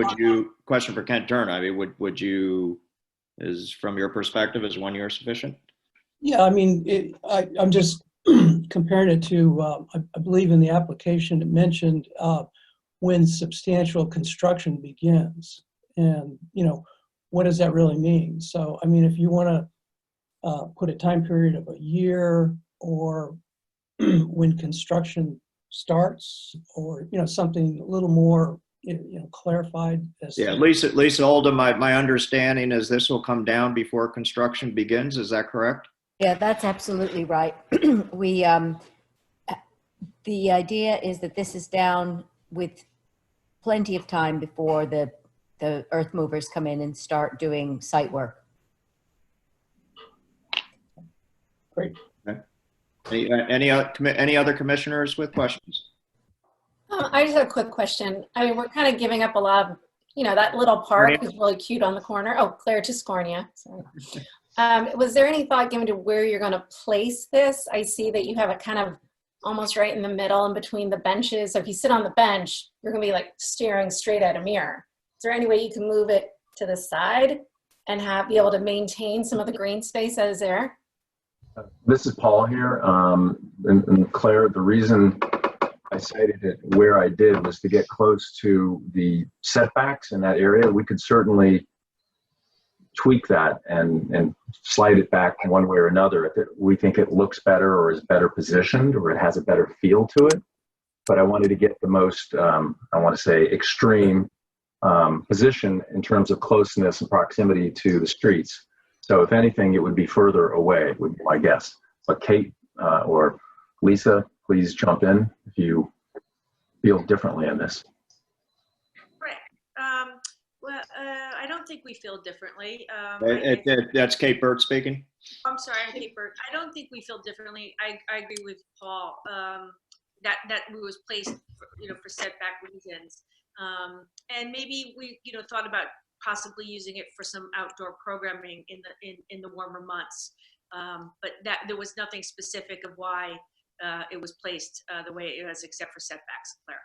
question for Kent Turner. I mean, would you, from your perspective, is 1 year sufficient? Yeah, I mean, I'm just comparing it to, I believe in the application it mentioned when substantial construction begins. And, what does that really mean? So, I mean, if you want to put a time period of a year, or when construction starts, or, something a little more, clarified as Yeah, to- Lisa Oldham, my understanding is this will come down before construction begins. Is that correct? Yeah, that's absolutely right. We, the idea is that this is down with plenty of time before the earth movers come in and start doing site work. Great. Okay. Any other commissioners with questions? I just have a quick question. I mean, we're kind of giving up a lot of, that little park is really cute on the corner. Oh, Claire Tiscornia, sorry. Was there any thought given to where you're going to place this? I see that you have it kind of almost right in the middle and between the benches. So if you sit on the bench, you're going to be like staring straight at a mirror. Is there any way you can move it to the side and be able to maintain some of the green space that is there? This is Paul here. And Claire, the reason I cited it where I did was to get close to the setbacks in that area. We could certainly tweak that and slide it back one way or another if we think it looks better or is better positioned or it has a better feel to it. But I wanted to get the most, I want to say, extreme position in terms of closeness and proximity to the streets. So if anything, it would be further away, would be my guess. But Kate or Lisa, please jump in if you feel differently on this. Right. Well, I don't think we feel differently. That's Kate Burt speaking. I'm sorry, I'm Kate Burt. I don't think we feel differently. I agree with Paul that it was placed for setback reasons. And maybe we thought about possibly using it for some outdoor programming in the warmer months. But there was nothing specific of why it was placed the way it was, except for setbacks, Claire.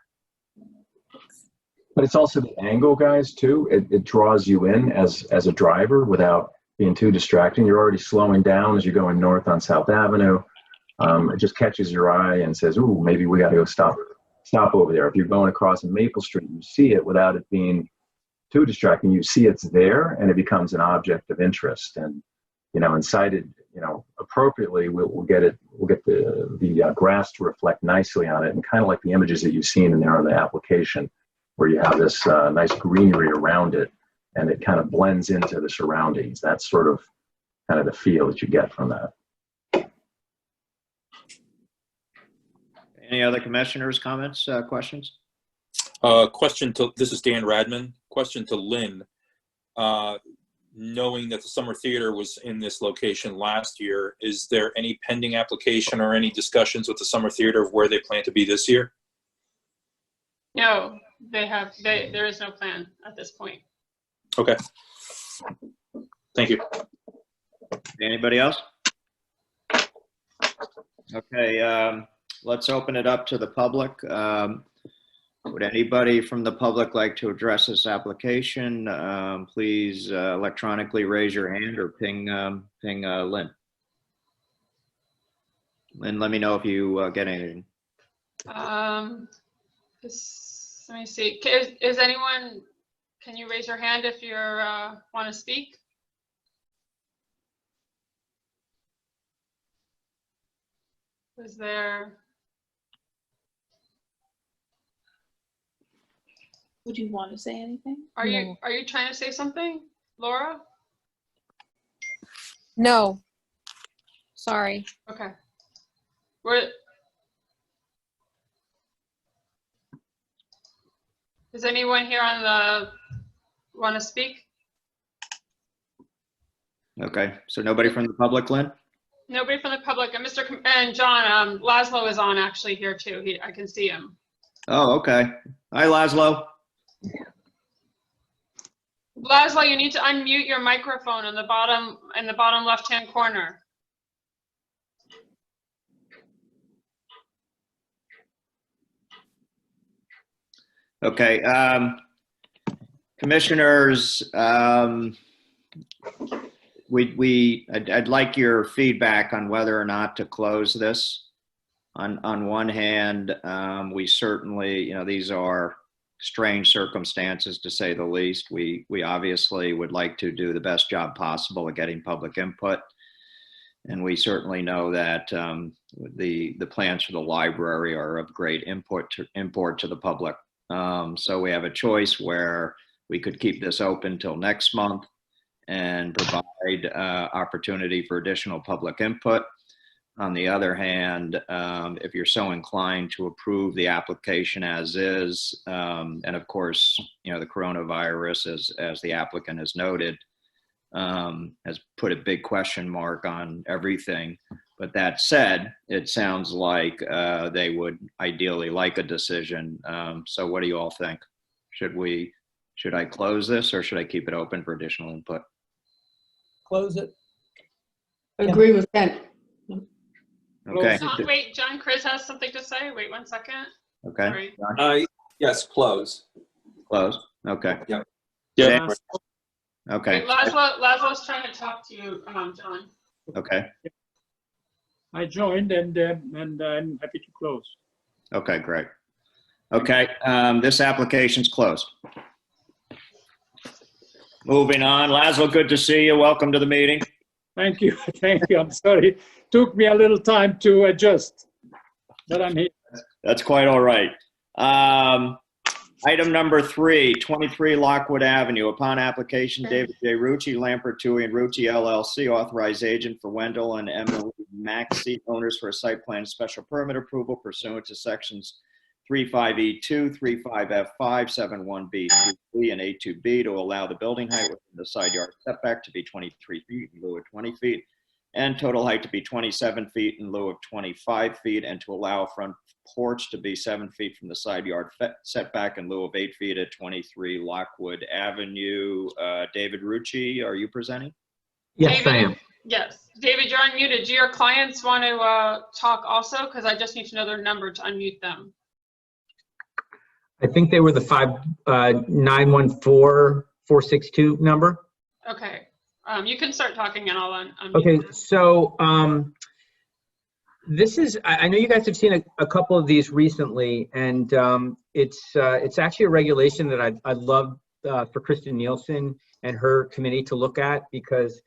But it's also the angle, guys, too. It draws you in as a driver without being too distracting. You're already slowing down as you're going north on South Avenue. It just catches your eye and says, ooh, maybe we got to go stop over there. If you're going across Maple Street, you see it without it being too distracting. You see it's there and it becomes an object of interest. And, and sited, appropriately, we'll get the grass to reflect nicely on it, and kind of like the images that you've seen in there on the application, where you have this nice greenery around it and it kind of blends into the surroundings. That's sort of kind of the feel that you get from that. Any other commissioners, comments, questions? This is Dan Radman. Question to Lynn. Knowing that the Summer Theater was in this location last year, is there any pending application or any discussions with the Summer Theater of where they plan to be this year? No, there is no plan at this point. Okay. Thank you. Anybody else? Okay, let's open it up to the public. Would anybody from the public like to address this application? Please electronically raise your hand or ping Lynn. Lynn, let me know if you get anything. Let me see. Is anyone? Can you raise your hand if you want to speak? Is there? Would you want to say anything? Are you trying to say something, Laura? No. Sorry. Okay. Does anyone here want to speak? Okay, so nobody from the public, Lynn? Nobody from the public. And John Laszlo is on actually here too. I can see him. Oh, okay. Hi, Laszlo. Laszlo, you need to unmute your microphone in the bottom left-hand corner. Okay, commissioners, I'd like your feedback on whether or not to close this. On one hand, we certainly, these are strange circumstances to say the least. We obviously would like to do the best job possible at getting public input. And we certainly know that the plans for the library are of great import to the public. So we have a choice where we could keep this open till next month and provide opportunity for additional public input. On the other hand, if you're so inclined to approve the application as is, and of course, the coronavirus, as the applicant has noted, has put a big question mark on everything. But that said, it sounds like they would ideally like a decision. So what do you all think? Should I close this, or should I keep it open for additional input? Close it. Agree with Ken. Okay. Wait, John Chris has something to say. Wait 1 second. Okay. Sorry. Yes, close. Close. Okay. Yeah. Yeah. Okay. Wait, Laszlo's trying to talk to you, John. Okay. I joined and I'm happy to close. Okay, great. Okay, this application's closed. Moving on, Laszlo, good to see you. Welcome to the meeting. Thank you. Thank you. I'm sorry. Took me a little time to adjust, but I'm here. That's quite all right. Item number 3, 23 Lockwood Avenue. Upon application, David J. Rucci, Lampert, Tui, and Rucci LLC, authorized agent for Wendell and Emily Maxey, owners for a site plan special permit approval pursuant to sections 35E2, 35F5, 71B, 3B, and A2B to allow the building height within the side yard setback to be 23 feet in lieu of 20 feet, and total height to be 27 feet in lieu of 25 feet, and to allow a front porch to be 7 feet from the side yard setback in lieu of 8 feet at 23 Lockwood Avenue. David Rucci, are you presenting? Yes, I am. Yes. David, you're unmuted. Do your clients want to talk also? Because I just need to know their number to unmute them. I think they were the 5914462 number. Okay. You can start talking and I'll unmute. Okay, so this is, I know you guys have seen a couple of these recently, and it's actually a regulation that I'd love for Kristen Nielsen and her committee to look at, because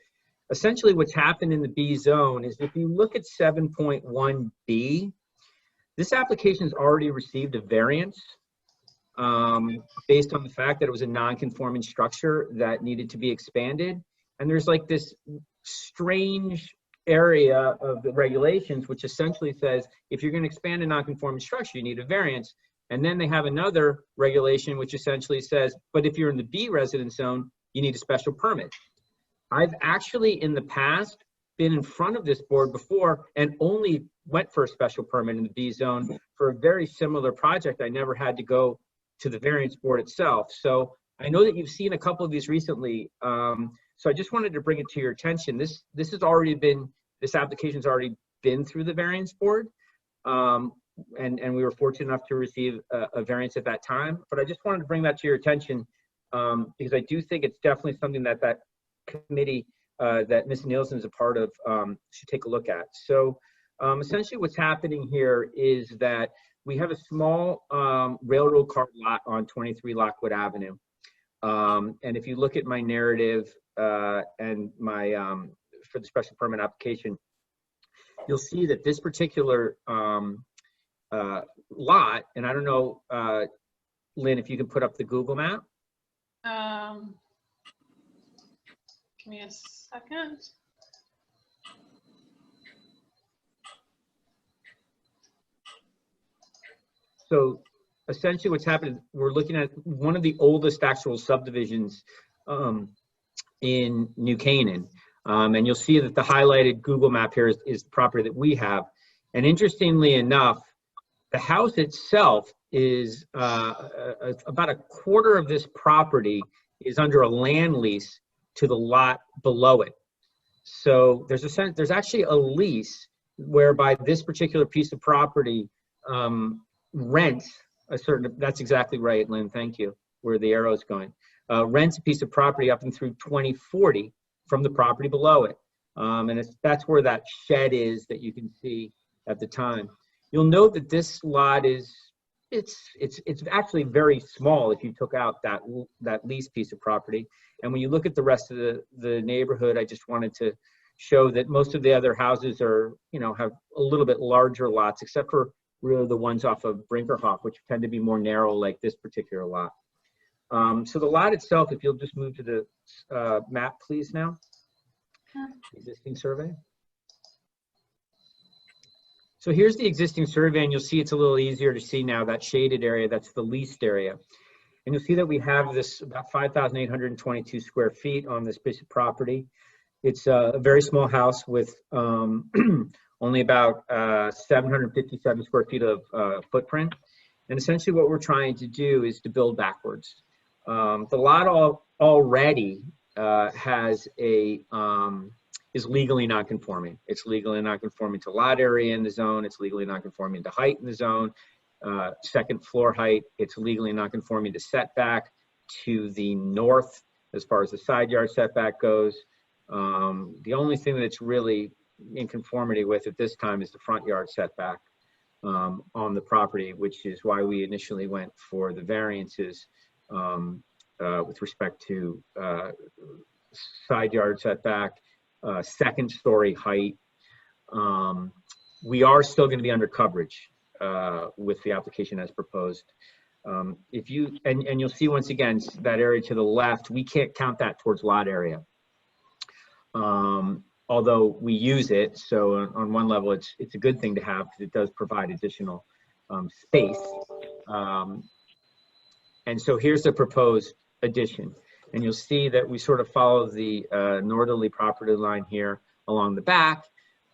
essentially what's happened in the B zone is if you look at 7.1B, this application's already received a variance based on the fact that it was a non-conforming structure that needed to be expanded. And there's like this strange area of the regulations which essentially says if you're going to expand a non-conforming structure, you need a variance. And then they have another regulation which essentially says, but if you're in the B residence zone, you need a special permit. I've actually in the past been in front of this board before and only went for a special permit in the B zone for a very similar project. I never had to go to the variance board itself. So I know that you've seen a couple of these recently. So I just wanted to bring it to your attention. This application's already been through the variance board. And we were fortunate enough to receive a variance at that time. But I just wanted to bring that to your attention because I do think it's definitely something that committee that Ms. Nielsen is a part of should take a look at. So essentially what's happening here is that we have a small railroad car lot on 23 Lockwood Avenue. And if you look at my narrative and my for the special permit application, you'll see that this particular lot, and I don't know, Lynn, if you can put up the Google map. Give me a second. So essentially what's happened, we're looking at one of the oldest actual subdivisions in New Canaan. And you'll see that the highlighted Google map here is the property that we have. And interestingly enough, the house itself is about a quarter of this property is under a land lease to the lot below it. So there's actually a lease whereby this particular piece of property rents a certain, that's exactly right, Lynn, thank you, where the arrow is going. Rents a piece of property up and through 2040 from the property below it. And that's where that shed is that you can see at the time. You'll note that this lot is, it's actually very small if you took out that lease piece of property. And when you look at the rest of the neighborhood, I just wanted to show that most of the other houses are, have a little bit larger lots, except for really the ones off of Brinkerhoff, which tend to be more narrow like this particular lot. So the lot itself, if you'll just move to the map, please now. Existing survey. So here's the existing survey, and you'll see it's a little easier to see now, that shaded area, that's the leased area. And you'll see that we have this about 5,822 square feet on this piece of property. It's a very small house with only about 757 square feet of footprint. And essentially what we're trying to do is to build backwards. The lot already has a, is legally non-conforming. It's legally non-conforming to lot area in the zone. It's legally non-conforming to height in the zone. Second floor height, it's legally non-conforming to setback to the north as far as the side yard setback goes. The only thing that's really in conformity with at this time is the front yard setback on the property, which is why we initially went for the variances with respect to side yard setback, second story height. We are still going to be under coverage with the application as proposed. If you, and you'll see once again, that area to the left, we can't count that towards lot area. Although we use it, so on one level, it's a good thing to have because it does provide additional space. And so here's the proposed addition. And you'll see that we sort of follow the northerly property line here along the back.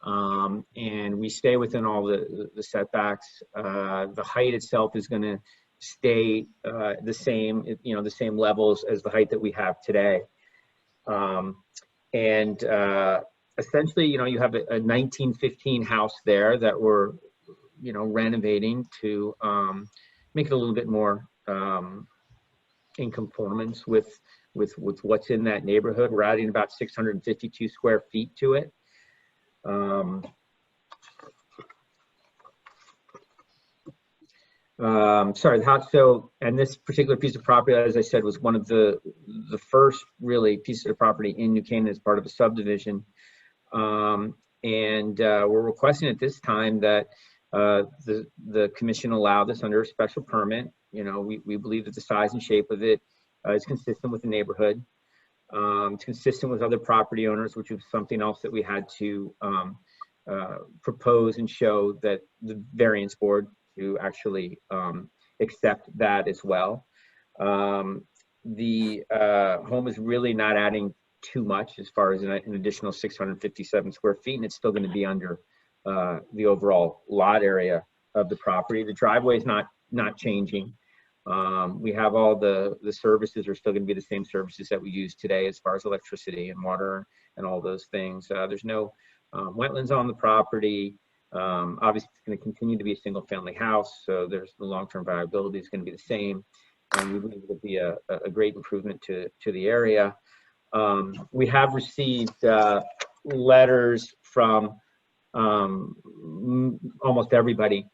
And we stay within all the setbacks. The height itself is going to stay the same, the same levels as the height that we have today. Essentially, you have a 1915 house there that we're, renovating to make it a little bit more in conformance with what's in that neighborhood. We're adding about 652 square feet to it. And this particular piece of property, as I said, was one of the first really pieces of property in New Canaan as part of a subdivision. We're requesting at this time that the commission allow this under a special permit. We believe that the size and shape of it is consistent with the neighborhood. It's consistent with other property owners, which was something else that we had to propose and show that the variance board to actually accept that as well. The home is really not adding too much as far as an additional 657 square feet, and it's still going to be under the overall lot area of the property. The driveway is not changing. We have all the services are still going to be the same services that we use today as far as electricity and water and all those things. There's no wetlands on the property. Obviously, it's going to continue to be a single family house, so there's the long-term viability is going to be the same. And we believe it'll be a great improvement to the area. We have received letters from almost everybody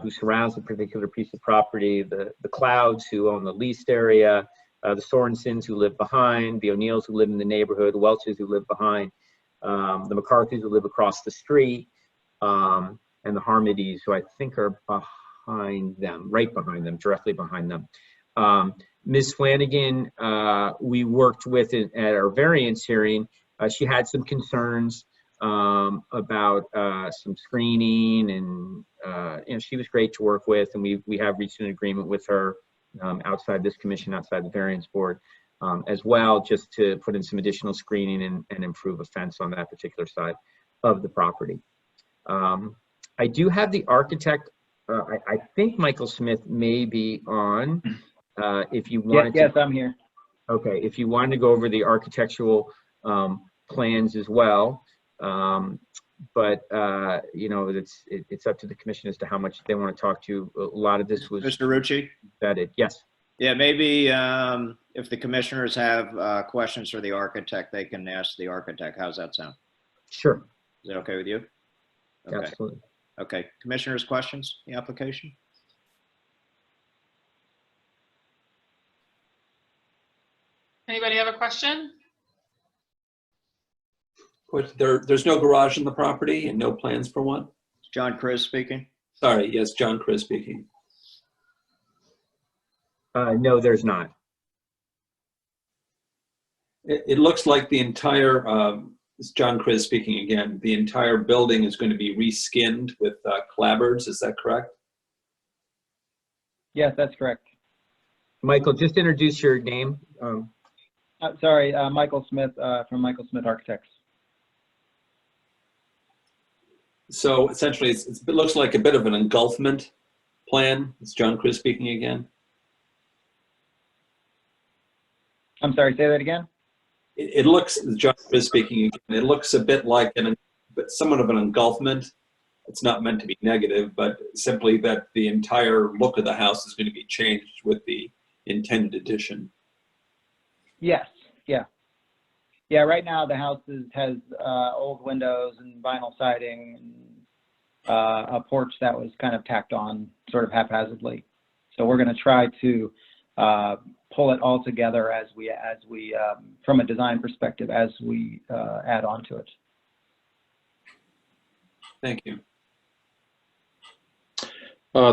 who surrounds the particular piece of property, the Clouds who own the leased area, the Sorensens who live behind, the O'Neills who live in the neighborhood, the Welches who live behind, the McCarthys who live across the street, and the Harmodys who I think are behind them, right behind them, directly behind them. Ms. Flanagan, we worked with at our variance hearing. She had some concerns about some screening, and she was great to work with, and we have reached an agreement with her outside this commission, outside the variance board as well, just to put in some additional screening and improve a fence on that particular side of the property. I do have the architect. I think Michael Smith may be on. If you wanted yes, I'm here. Okay, if you wanted to go over the architectural plans as well, But, you know, it's up to the commission as to how much they want to talk to. A lot of this was Mr. Rucci? vetted. Yes. Yeah, maybe if the commissioners have questions for the architect, they can ask the architect. How's that sound? Sure. Is that okay with you? Okay. Absolutely. Okay. Commissioners, questions, the application? Anybody have a question? There's no garage in the property and no plans for one? John Chris speaking. Sorry, yes, John Chris speaking. No, there's not. It looks like the entire, it's John Chris speaking again, the entire building is going to be reskinned with clapboards, is that correct? Yes, that's correct. Michael, just introduce your name. Sorry, Michael Smith from Michael Smith Architects. So essentially, it looks like a bit of an engulfment plan. It's John Chris speaking again. I'm sorry, say that again? It looks, John Chris speaking again, it looks a bit like somewhat of an engulfment. It's not meant to be negative, but simply that the entire look of the house is going to be changed with the intended addition. Yes, yeah. Yeah, right now the house has old windows and vinyl siding and a porch that was kind of tacked on sort of haphazardly. So we're going to try to pull it all together as we from a design perspective, as we add on to it. Thank you.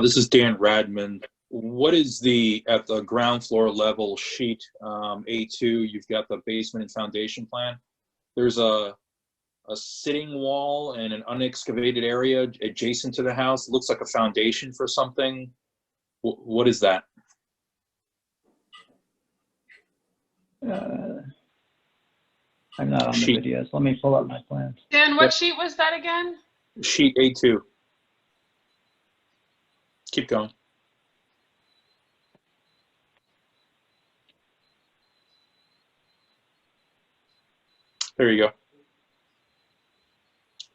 This is Dan Radman. What is at the ground floor level sheet A2, you've got the basement and foundation plan. There's a sitting wall and an unexcavated area adjacent to the house. It looks like a foundation for something. What is that? I'm not on the videos. Let me pull up my plans. Dan, what sheet was that again? Sheet A2. Keep going. There you go.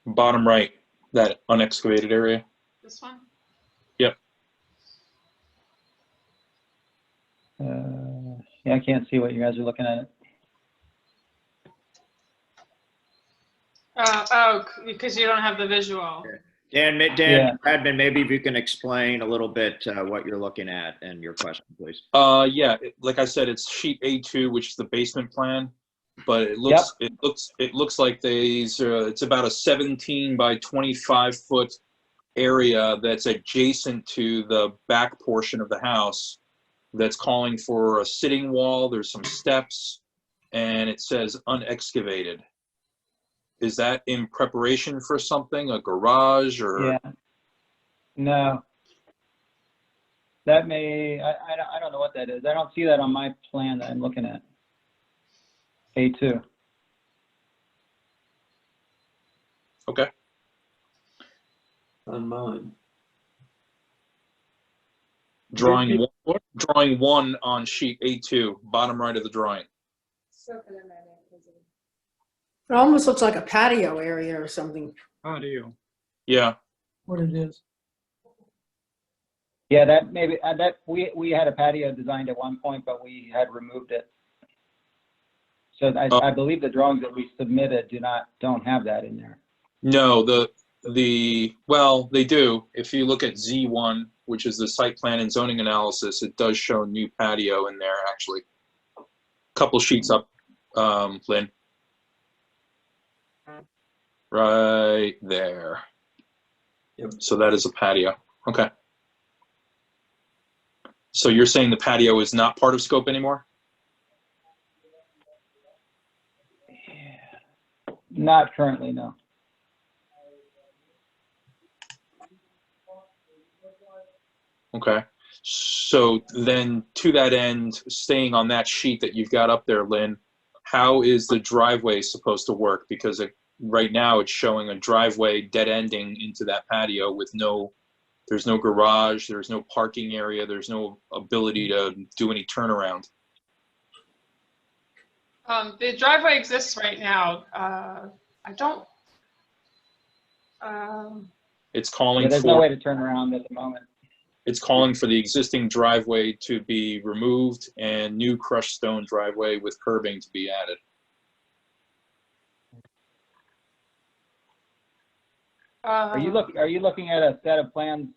Bottom right, that unexcavated area. This one? Yep. Yeah, I can't see what you guys are looking at. Because you don't have the visual. Dan Yeah. Radman, maybe if you can explain a little bit what you're looking at and your question, please. Yeah, like I said, it's sheet A2, which is the basement plan, but it looks it looks like it's about a 17 by 25 foot area that's adjacent to the back portion of the house that's calling for a sitting wall. There's some steps, and it says unexcavated. Is that in preparation for something, a garage or? Yeah. No. That may, I don't know what that is. I don't see that on my plan that I'm looking at. A2. Okay. On mine. Drawing one on sheet A2, bottom right of the drawing. It almost looks like a patio area or something. Patio. Yeah. What it is. Yeah, that maybe, that we had a patio designed at one point, but we had removed it. So I believe the drawings that we submitted don't have that in there. No, well, they do. If you look at Z1, which is the site plan and zoning analysis, it does show new patio in there, actually. Couple sheets up, Lynn. Right there. Yep. So that is a patio. Okay. So you're saying the patio is not part of scope anymore? Not currently, no. Okay. So then to that end, staying on that sheet that you've got up there, Lynn, how is the driveway supposed to work? Because right now it's showing a driveway dead ending into that patio with there's no garage, there's no parking area, there's no ability to do any turnaround. The driveway exists right now. It's calling Yeah, there's no way for, to turn around at the moment. it's calling for the existing driveway to be removed and new crushed stone driveway with curbing to be added. Are you looking at a set of plans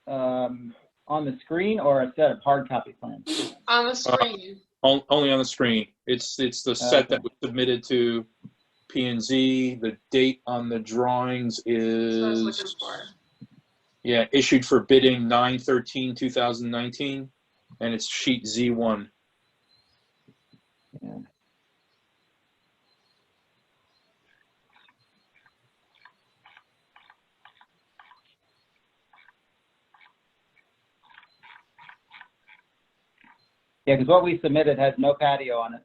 on the screen or a set of hard copy plans? On the screen. Only on the screen. It's the set that was submitted to P&Z. The date on the drawings That's what I was is, looking for. yeah, issued for bidding 9/13/2019, and it's sheet Z1. Yeah. Yeah, because what we submitted has no patio on it.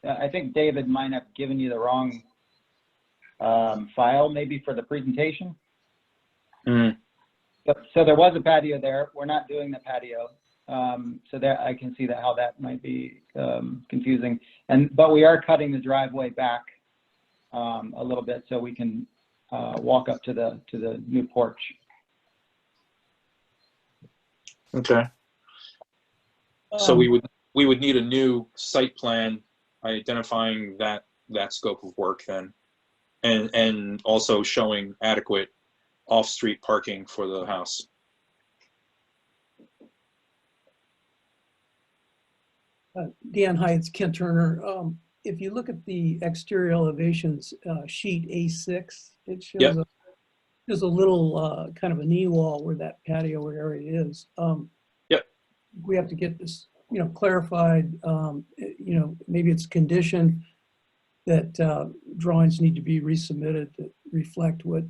I think David might have given you the wrong file maybe for the presentation. So there was a patio there. We're not doing the patio. So that I can see that how that might be confusing. But we are cutting the driveway back a little bit so we can walk up to the new porch. Okay. So we would need a new site plan identifying that scope of work then, and also showing adequate off-street parking for the house. Dan, hi, it's Ken Turner. If you look at the exterior elevations, sheet A6, it shows there's a little kind of a knee wall where that patio area is. We have to get this, clarified. Maybe it's conditioned that drawings need to be resubmitted that reflect what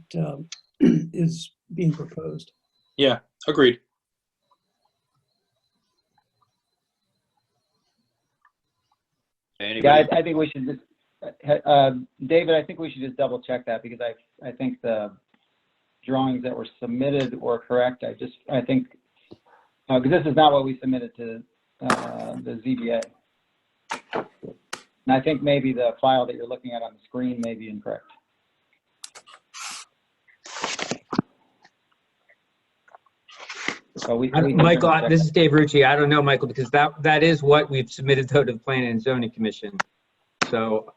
is being proposed. Yeah, agreed. Yeah, I think we should just, David, I think we should just double check that because I think the drawings that were submitted were correct. I think, because this is not what we submitted to the ZBA. And I think maybe the file that you're looking at on the screen may be incorrect. So Michael, this is Dave Rucci. I don't know, Michael, because that is what we've submitted to the Planning and Zoning Commission. So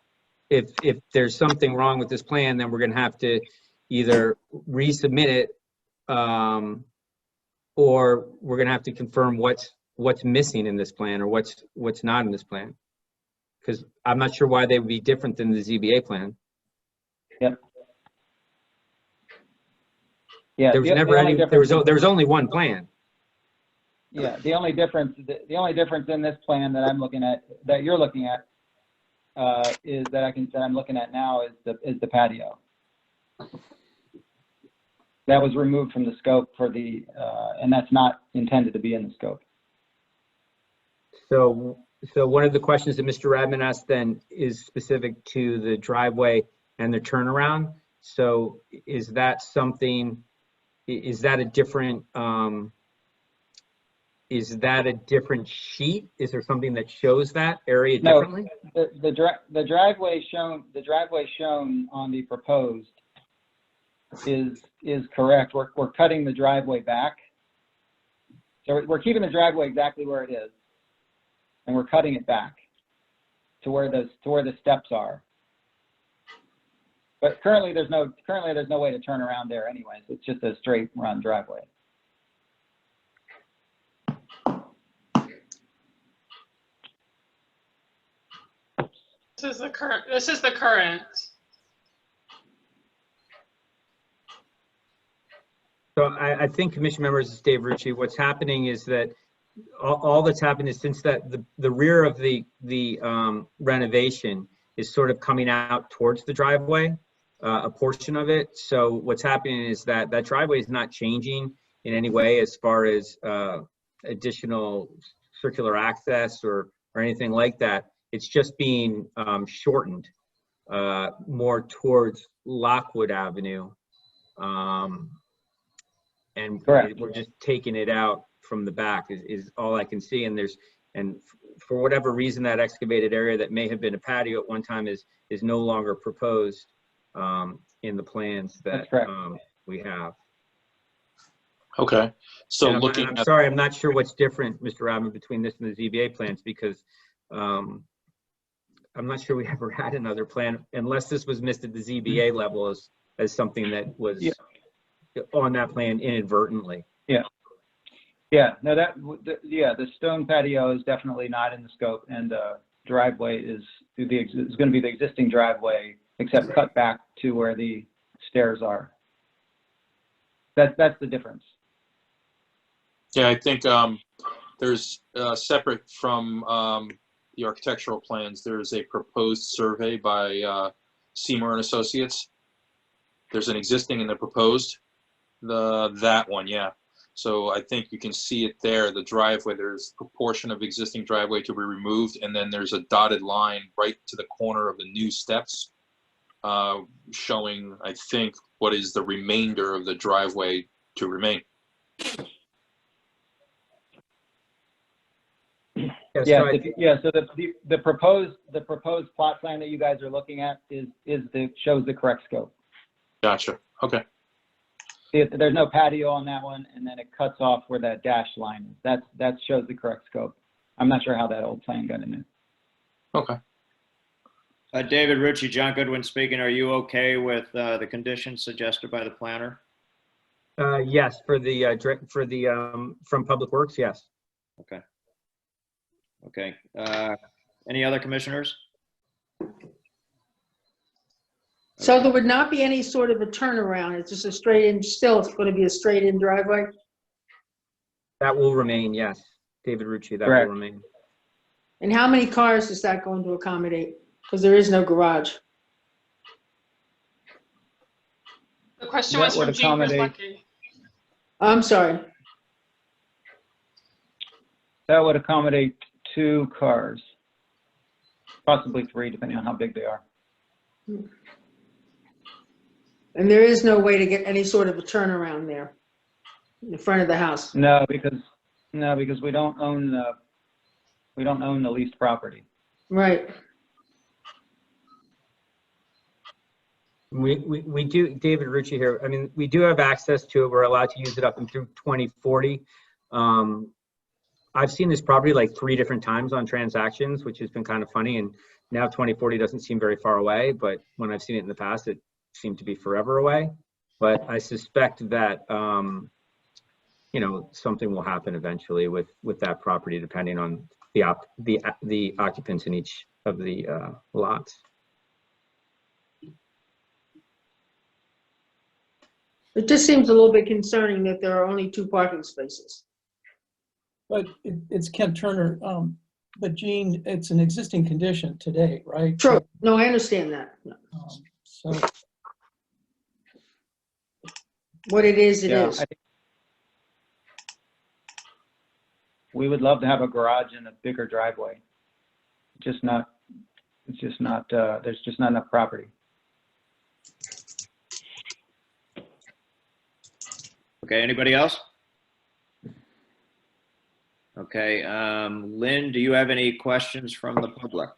if there's something wrong with this plan, then we're going to have to either resubmit it, or we're going to have to confirm what's missing in this plan or what's not in this plan. Because I'm not sure why they would be different than the ZBA plan. Yep. Yeah. There was never any. There was only one plan. Yeah. The only difference in this plan that I'm looking at, that you're looking at, is that I'm looking at now is the patio. That was removed from the scope for the, and that's not intended to be in the scope. So one of the questions that Mr. Radman asked then is specific to the driveway and the turnaround. So is that something, is that a different sheet? Is there something that shows that area differently? No, the driveway shown on the proposed is correct. We're cutting the driveway back. So we're keeping the driveway exactly where it is, and we're cutting it back to where the steps are. But currently there's no way to turn around there anyways. It's just a straight run driveway. This is the current. So I think, Commission members, this is Dave Rucci. What's happening is that all that's happened is since that the rear of the renovation is sort of coming out towards the driveway, a portion of it. So what's happening is that driveway is not changing in any way as far as additional circular access or anything like that. It's just being shortened more towards Lockwood Avenue. And we're just taking it out from the back is all I can see. And for whatever reason, that excavated area that may have been a patio at one time is no longer proposed. in the plans that That's correct. we have. Okay. So And looking I'm at, sorry, I'm not sure what's different, Mr. Robin, between this and the ZBA plans, because I'm not sure we ever had another plan, unless this was missed at the ZBA level as something that was on that plan inadvertently. Yeah, no, the stone patio is definitely not in the scope, and the driveway is going to be the existing driveway, except cut back to where the stairs are. That's the difference. yeah, I think there's separate from the architectural plans, there's a proposed survey by Seymour and Associates. There's an existing and the proposed, that one, yeah. So I think you can see it there, the driveway, there's a proportion of existing driveway to be removed, and then there's a dotted line right to the corner of the new steps, showing, I think, what is the remainder of the driveway to remain. So the proposed plot plan that you guys are looking at shows the correct scope. Gotcha. Okay. There's no patio on that one, and then it cuts off where that dashed line is. That shows the correct scope. I'm not sure how that old plan got in there. Okay. David Ritchie, John Goodwin speaking. Are you okay with the conditions suggested by the planner? Yes, for the from Public Works, yes. Okay. Okay. Any other commissioners? So there would not be any sort of a turnaround. It's just a straight in, still it's going to be a straight in driveway? That will remain, yes. David Rucci, that Correct. will remain. And how many cars is that going to accommodate? Because there is no garage. The question That was would from Jean accommodate- Kraslecki. I'm sorry. That would accommodate 2 cars, possibly 3, depending on how big they are. And there is no way to get any sort of a turnaround there in front of the house. No, because we don't own the leased property. Right. We do, David Rucci here. I mean, we do have access to it. We're allowed to use it up and through 2040. I've seen this property like 3 different times on transactions, which has been kind of funny. And now 2040 doesn't seem very far away, but when I've seen it in the past, it seemed to be forever away. But I suspect that, you know, something will happen eventually with that property, depending on the occupants in each of the lots. It just seems a little bit concerning that there are only 2 parking spaces. But it's Kent Turner. But Gene, it's an existing condition today, right? True. No, I understand that. So What it is, it is. I think we would love to have a garage and a bigger driveway. There's just not enough property. Okay, anybody else? Okay, Lynn, do you have any questions from the public?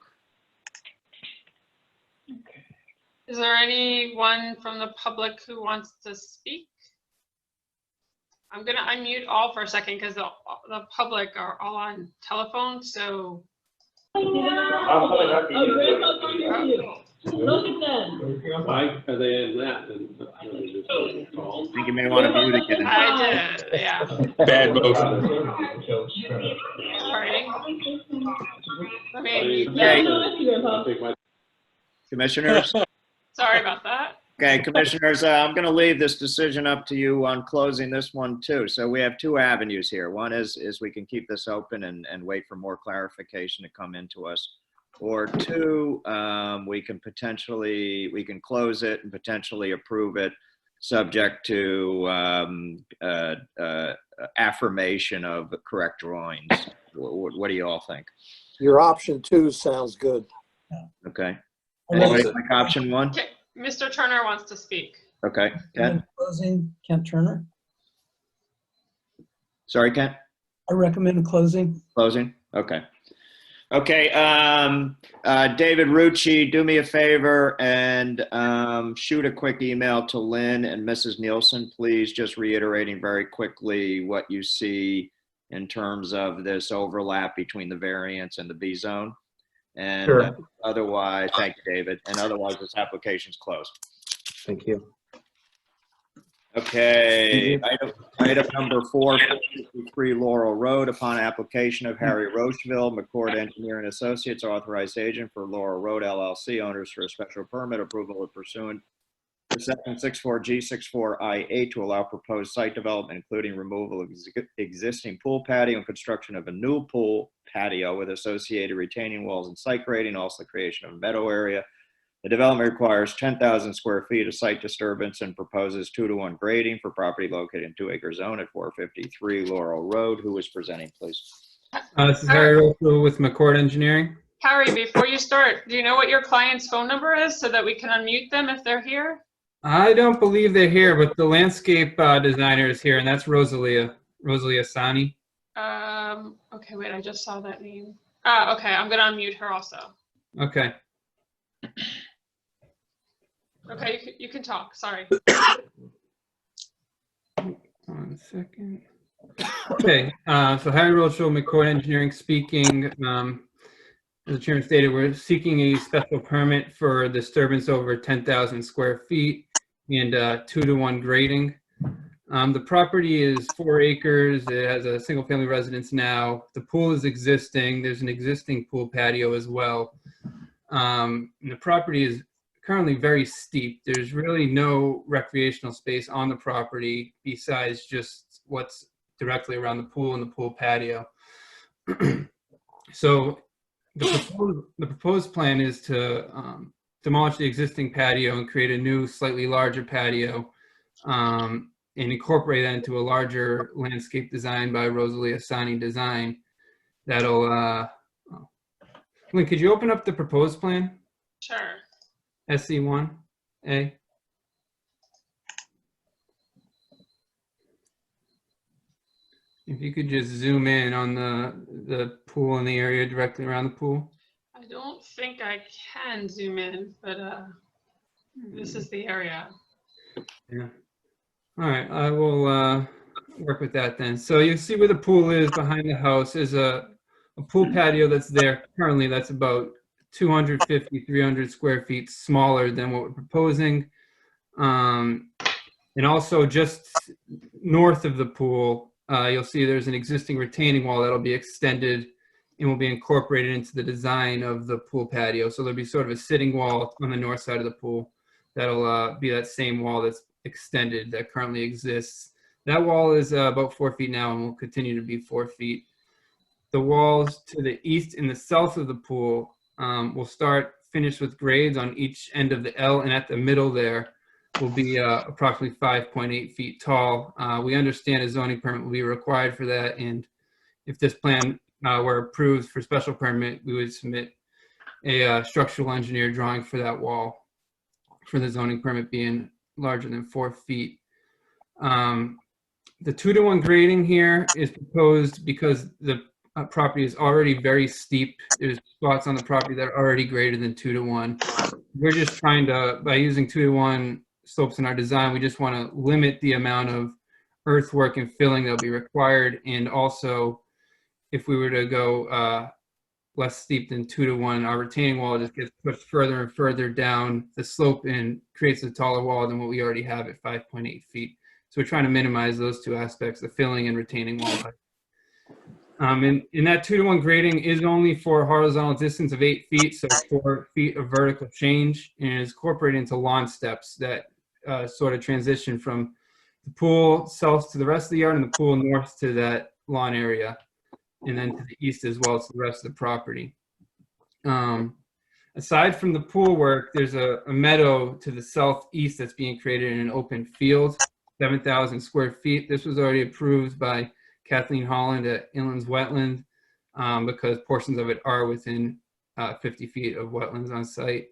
Is there anyone from the public who wants to speak? I'm going to unmute all for a second because the public are all on telephone, so. Why are they in that? I think you may want to mute again. I did, yeah. Bad motion. Sorry. Let me mute Okay. that. Commissioners? Sorry about that. Okay, commissioners, I'm going to leave this decision up to you on closing this one too. So we have 2 avenues here. One is we can keep this open and wait for more clarification to come into us. Or 2, we can close it and potentially approve it subject to affirmation of the correct drawings. What do you all think? Your option 2 sounds good. Okay. Anybody like option 1? Okay, Mr. Turner wants to speak. Okay, Ken? closing, Kent Turner. Sorry, Ken? I recommend closing. Closing? Okay. Okay, David Rucci, do me a favor and shoot a quick email to Lynn and Mrs. Nielsen, please, just reiterating very quickly what you see in terms of this overlap between the variance and the B zone. And Sure. otherwise, thank you, David. And otherwise, this application's closed. Thank you. Okay, item number 453 Laurel Road. Upon application of Harry Rocheville, McCord Engineering Associates, authorized agent for Laurel Road LLC, owners for a special permit approval pursuant to section 64G64IA to allow proposed site development, including removal of existing pool patio and construction of a new pool patio with associated retaining walls and site grading, also the creation of a meadow area. The development requires 10,000 square feet of site disturbance and proposes 2-to-1 grading for property located in 2-acre zone at 453 Laurel Road. Who is presenting, please? This is Harry Rocheville with McCord Engineering. Harry, before you start, do you know what your client's phone number is so that we can unmute them if they're here? I don't believe they're here, but the landscape designer is here, and that's Rosalia Sani. Okay, wait, I just saw that name. Okay, I'm gonna unmute her also. Okay. Okay, you can talk, sorry. 1 second. Okay, so Harry Rocheville, McCord Engineering speaking. As the chairman stated, we're seeking a special permit for disturbance over 10,000 square feet and 2-to-1 grading. The property is 4 acres. It has a single family residence now. The pool is existing. There's an existing pool patio as well. And the property is currently very steep. There's really no recreational space on the property besides just what's directly around the pool and the pool patio. So the proposed plan is to demolish the existing patio and create a new, slightly larger patio and incorporate that into a larger landscape design by Rosalia Sani Design. That'll, Lynn, could you open up the proposed plan? Sure. SC1A. If you could just zoom in on the pool and the area directly around the pool. I don't think I can zoom in, but this is the area. Yeah. All right, I will work with that then. So you see where the pool is behind the house is a pool patio that's there currently. That's about 250, 300 square feet smaller than what we're proposing. And also just north of the pool, you'll see there's an existing retaining wall that'll be extended and will be incorporated into the design of the pool patio. So there'll be sort of a sitting wall on the north side of the pool. That'll be that same wall that's extended that currently exists. That wall is about 4 feet now and will continue to be 4 feet. The walls to the east and the south of the pool will finish with grades on each end of the L, and at the middle there will be approximately 5.8 feet tall. We understand a zoning permit will be required for that, and if this plan were approved for special permit, we would submit a structural engineer drawing for that wall for the zoning permit being larger than 4 feet. The 2-to-1 grading here is proposed because the property is already very steep. There's spots on the property that are already greater than 2-to-1. We're just trying to, by using 2-to-1 slopes in our design, we just want to limit the amount of earthwork and filling that'll be required. And also, if we were to go less steep than 2-to-1, our retaining wall just gets pushed further and further down the slope and creates a taller wall than what we already have at 5.8 feet. So we're trying to minimize those two aspects, the filling and retaining wall height. And that 2-to-1 grading is only for a horizontal distance of 8 feet, so 4 feet of vertical change, and is incorporated into lawn steps that sort of transition from the pool south to the rest of the yard and the pool north to that lawn area, and then to the east as well to the rest of the property. Aside from the pool work, there's a meadow to the southeast that's being created in an open field, 7,000 square feet. This was already approved by Kathleen Holland at Inlands Wetland because portions of it are within 50 feet of wetlands on site.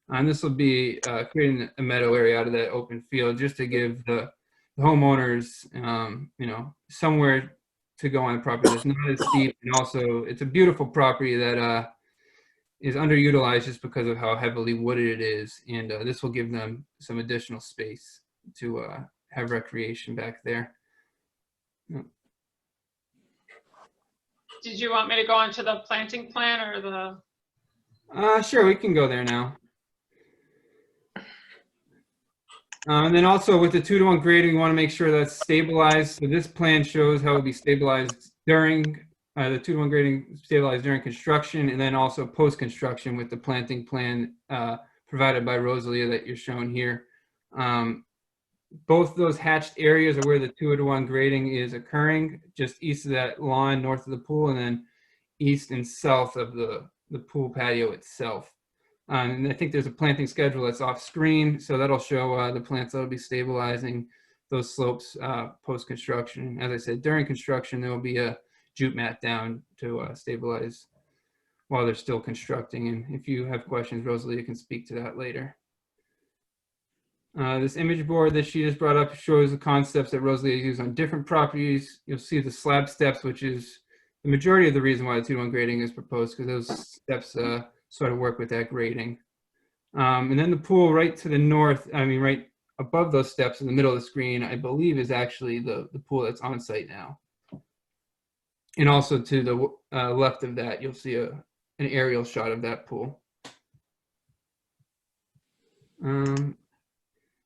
And this will be creating a meadow area out of that open field just to give the homeowners, somewhere to go on the property that's not as steep, and also it's a beautiful property that is underutilized just because of how heavily wooded it is, and this will give them some additional space to have recreation back there. Did you want me to go on to the planting plan or the? Sure, we can go there now. And then also with the 2-to-1 grading, we want to make sure that's stabilized. So this plan shows how it will be stabilized during the 2-to-1 grading, stabilized during construction, and then also post-construction with the planting plan provided by Rosalia that you're shown here. Both those hatched areas are where the 2-to-1 grading is occurring, just east of that lawn, north of the pool, and then east and south of the pool patio itself. And I think there's a planting schedule that's off screen, so that'll show the plants that'll be stabilizing those slopes post-construction. As I said, during construction, there will be a jute mat down to stabilize while they're still constructing. And if you have questions, Rosalie, you can speak to that later. This image board that she just brought up shows the concepts that Rosalie has used on different properties. You'll see the slab steps, which is the majority of the reason why the 2-to-1 grading is proposed, because those steps sort of work with that grading. And then the pool right to the north, right above those steps in the middle of the screen, I believe is actually the pool that's on site now. And also to the left of that, you'll see an aerial shot of that pool.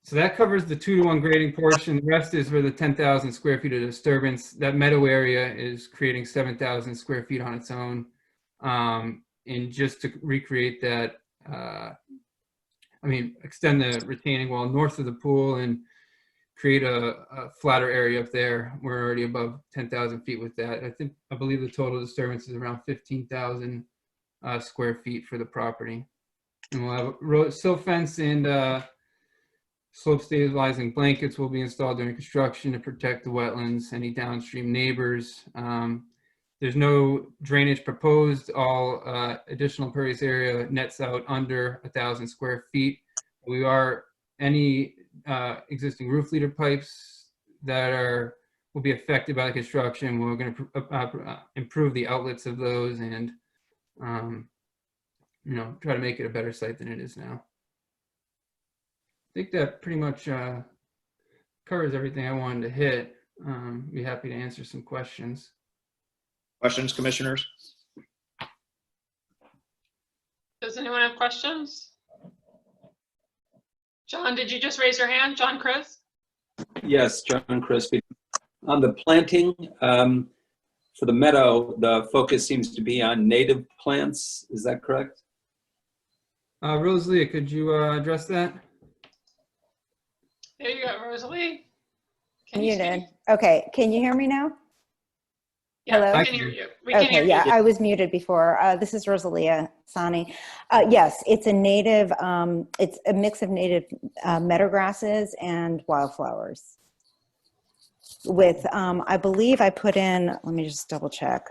So that covers the 2-to-1 grading portion. The rest is for the 10,000 square feet of disturbance. That meadow area is creating 7,000 square feet on its own. And just to recreate that, extend the retaining wall north of the pool and create a flatter area up there. We're already above 10,000 feet with that. I believe the total disturbance is around 15,000 square feet for the property. And we'll have silt fence and slope stabilizing blankets will be installed during construction to protect the wetlands, any downstream neighbors. There's no drainage proposed. All additional impervious area nets out under 1,000 square feet. Any existing roof leader pipes that will be affected by the construction, we're going to improve the outlets of those and try to make it a better site than it is now. I think that pretty much covers everything I wanted to hit. Be happy to answer some questions. Questions, commissioners? Does anyone have questions? John, did you just raise your hand? John Chris? Yes, John Crispy. On the planting, for the meadow, the focus seems to be on native plants. Is that correct? Rosalie, could you address that? There you go, Rosalie. You did. Okay, can you hear me now? Yeah, Hello? we can hear you. We can hear Yeah, you. I was muted before. This is Rosalia Sani. Yes, it's a native, it's a mix of native meadow grasses and wildflowers. With, I believe I put in, let me just double check.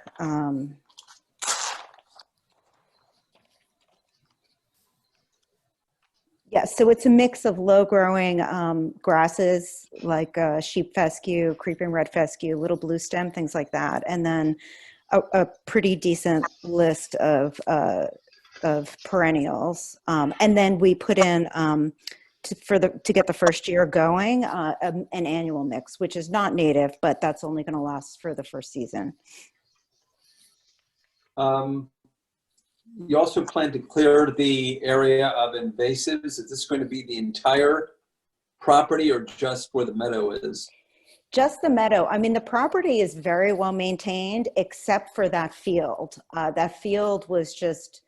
Yeah, so it's a mix of low-growing grasses like sheep fescue, creeping red fescue, little blue stem, things like that, and then a pretty decent list of perennials. And then we put in to get the first year going an annual mix, which is not native, but that's only going to last for the first season. You also plan to clear the area of invasives. Is this going to be the entire property or just where the meadow is? Just the meadow. I mean, the property is very well maintained, except for that field. That field is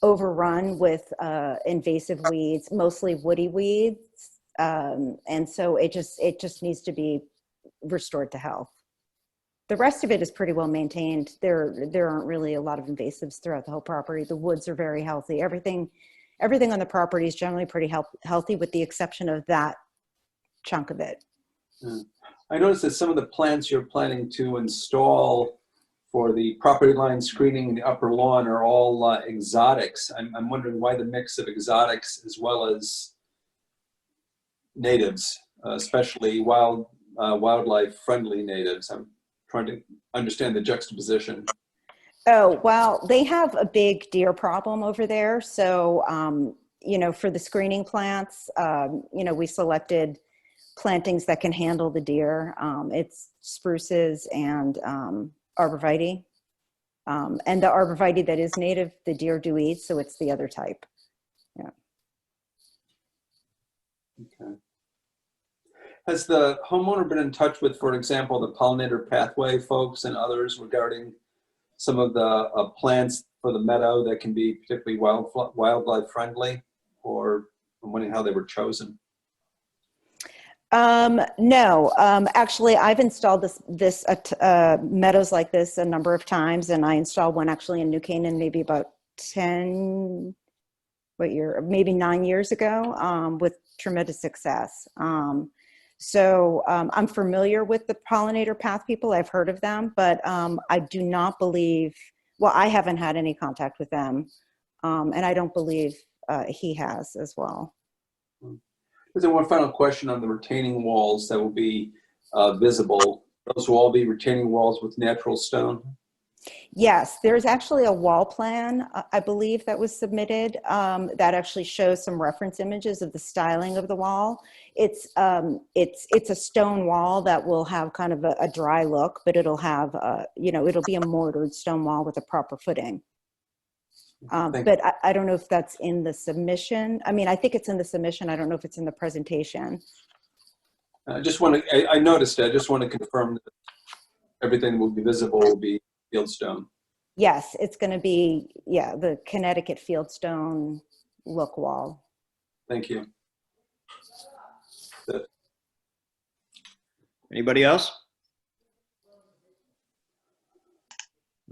overrun with invasive weeds, mostly woody weeds. And so it just needs to be restored to health. The rest of it is pretty well maintained. There aren't really a lot of invasives throughout the whole property. The woods are very healthy. Everything on the property is generally pretty healthy, with the exception of that chunk of it. I noticed that some of the plants you're planning to install for the property line screening in the upper lawn are all exotics. I'm wondering why the mix of exotics as well as natives, especially wildlife-friendly natives. trying to understand the juxtaposition. Oh, well, they have a big deer problem over there. So, you know, for the screening plants, you know, we selected plantings that can handle the deer. It's spruces and arborvitae. And the arborvitae that is native, the deer do eat, so it's the other type. Yeah. Okay. Has the homeowner been in touch with, for example, the pollinator pathway folks and others regarding some of the plants for the meadow that can be particularly wildlife friendly, or I'm wondering how they were chosen? No, actually I've installed this meadows like this a number of times, and I installed one actually in New Canaan maybe about 9 years ago, with tremendous success. So I'm familiar with the pollinator path people. I've heard of them, but I do not believe, well, I haven't had any contact with them. And I don't believe he has as well. There's one final question on the retaining walls that will be visible. Those will all be retaining walls with natural stone? Yes, there's actually a wall plan, I believe, that was submitted that actually shows some reference images of the styling of the wall. It's a stone wall that will have kind of a dry look, but it'll have, you know, it'll be a mortared stone wall with a proper footing. But I don't know if that's in the submission. I mean, I think it's in the submission. I don't know if it's in the presentation. I just want to, I noticed it. I just want to confirm that everything will be visible will be fieldstone. Yes, it's going to be, yeah, the Connecticut fieldstone look wall. Thank you. Anybody else?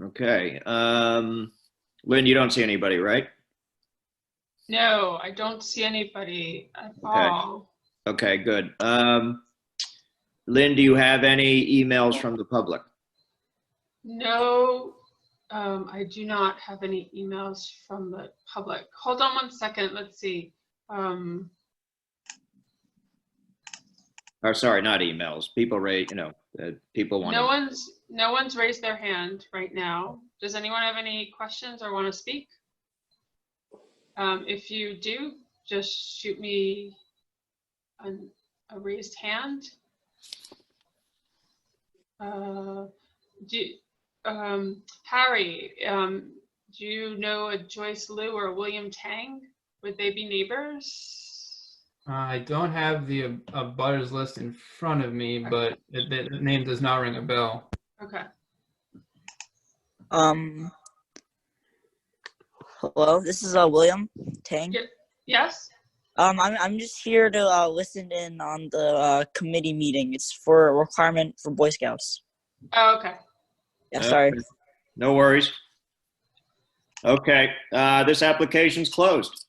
Okay. Lynn, you don't see anybody, right? No, I don't see anybody at all. Okay, good. Lynn, do you have any emails from the public? No, I do not have any emails from the public. Hold on one second. Let's see. Or sorry, not emails. People rate, you know, people want No one's raised their hand right now. Does anyone have any questions or want to speak? If you do, just shoot me a raised hand. Harry, do you know a Joyce Liu or a William Tang? Would they be neighbors? I don't have the abutters list in front of me, but the name does not ring a bell. Okay. Hello, this is William Tang. Yes. I'm just here to listen in on the committee meeting. It's for a requirement for Boy Scouts. Oh, okay. Yeah, sorry. No worries. Okay, this application's closed.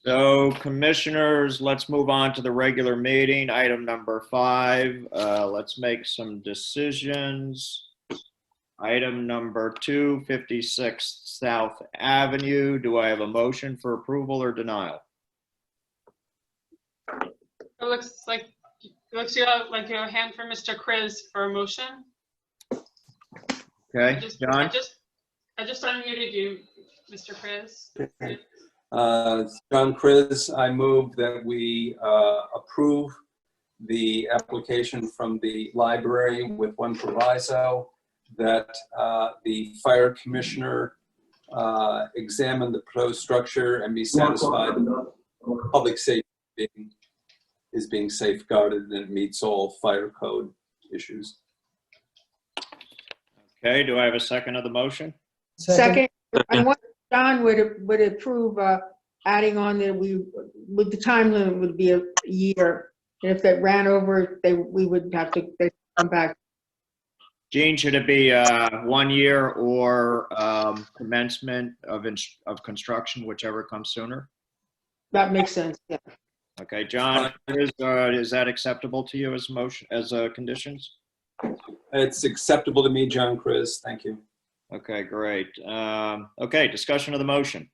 So commissioners, let's move on to the regular meeting. Item number 5, let's make some decisions. Item number 2, 56 South Avenue. Do I have a motion for approval or denial? It looks like you have like a hand for Mr. Kriz for a motion. Okay, John? I just unmuted you, Mr. Kriz. John Kriz, I move that we approve the application from the library with one proviso, that the fire commissioner examine the proposed structure and be satisfied that public safety is being safeguarded and it meets all fire code issues. Okay, do I have a second of the motion? Second, I wonder if John would approve adding on that with the time limit would be a year. And if that ran over, we would have to come back. Gene, should it be 1 year or commencement of construction, whichever comes sooner? That makes sense, yeah. Okay, John, is that acceptable to you as motion, as conditions? It's acceptable to me, John Kriz. Thank you. Okay, great. Okay, discussion of the motion.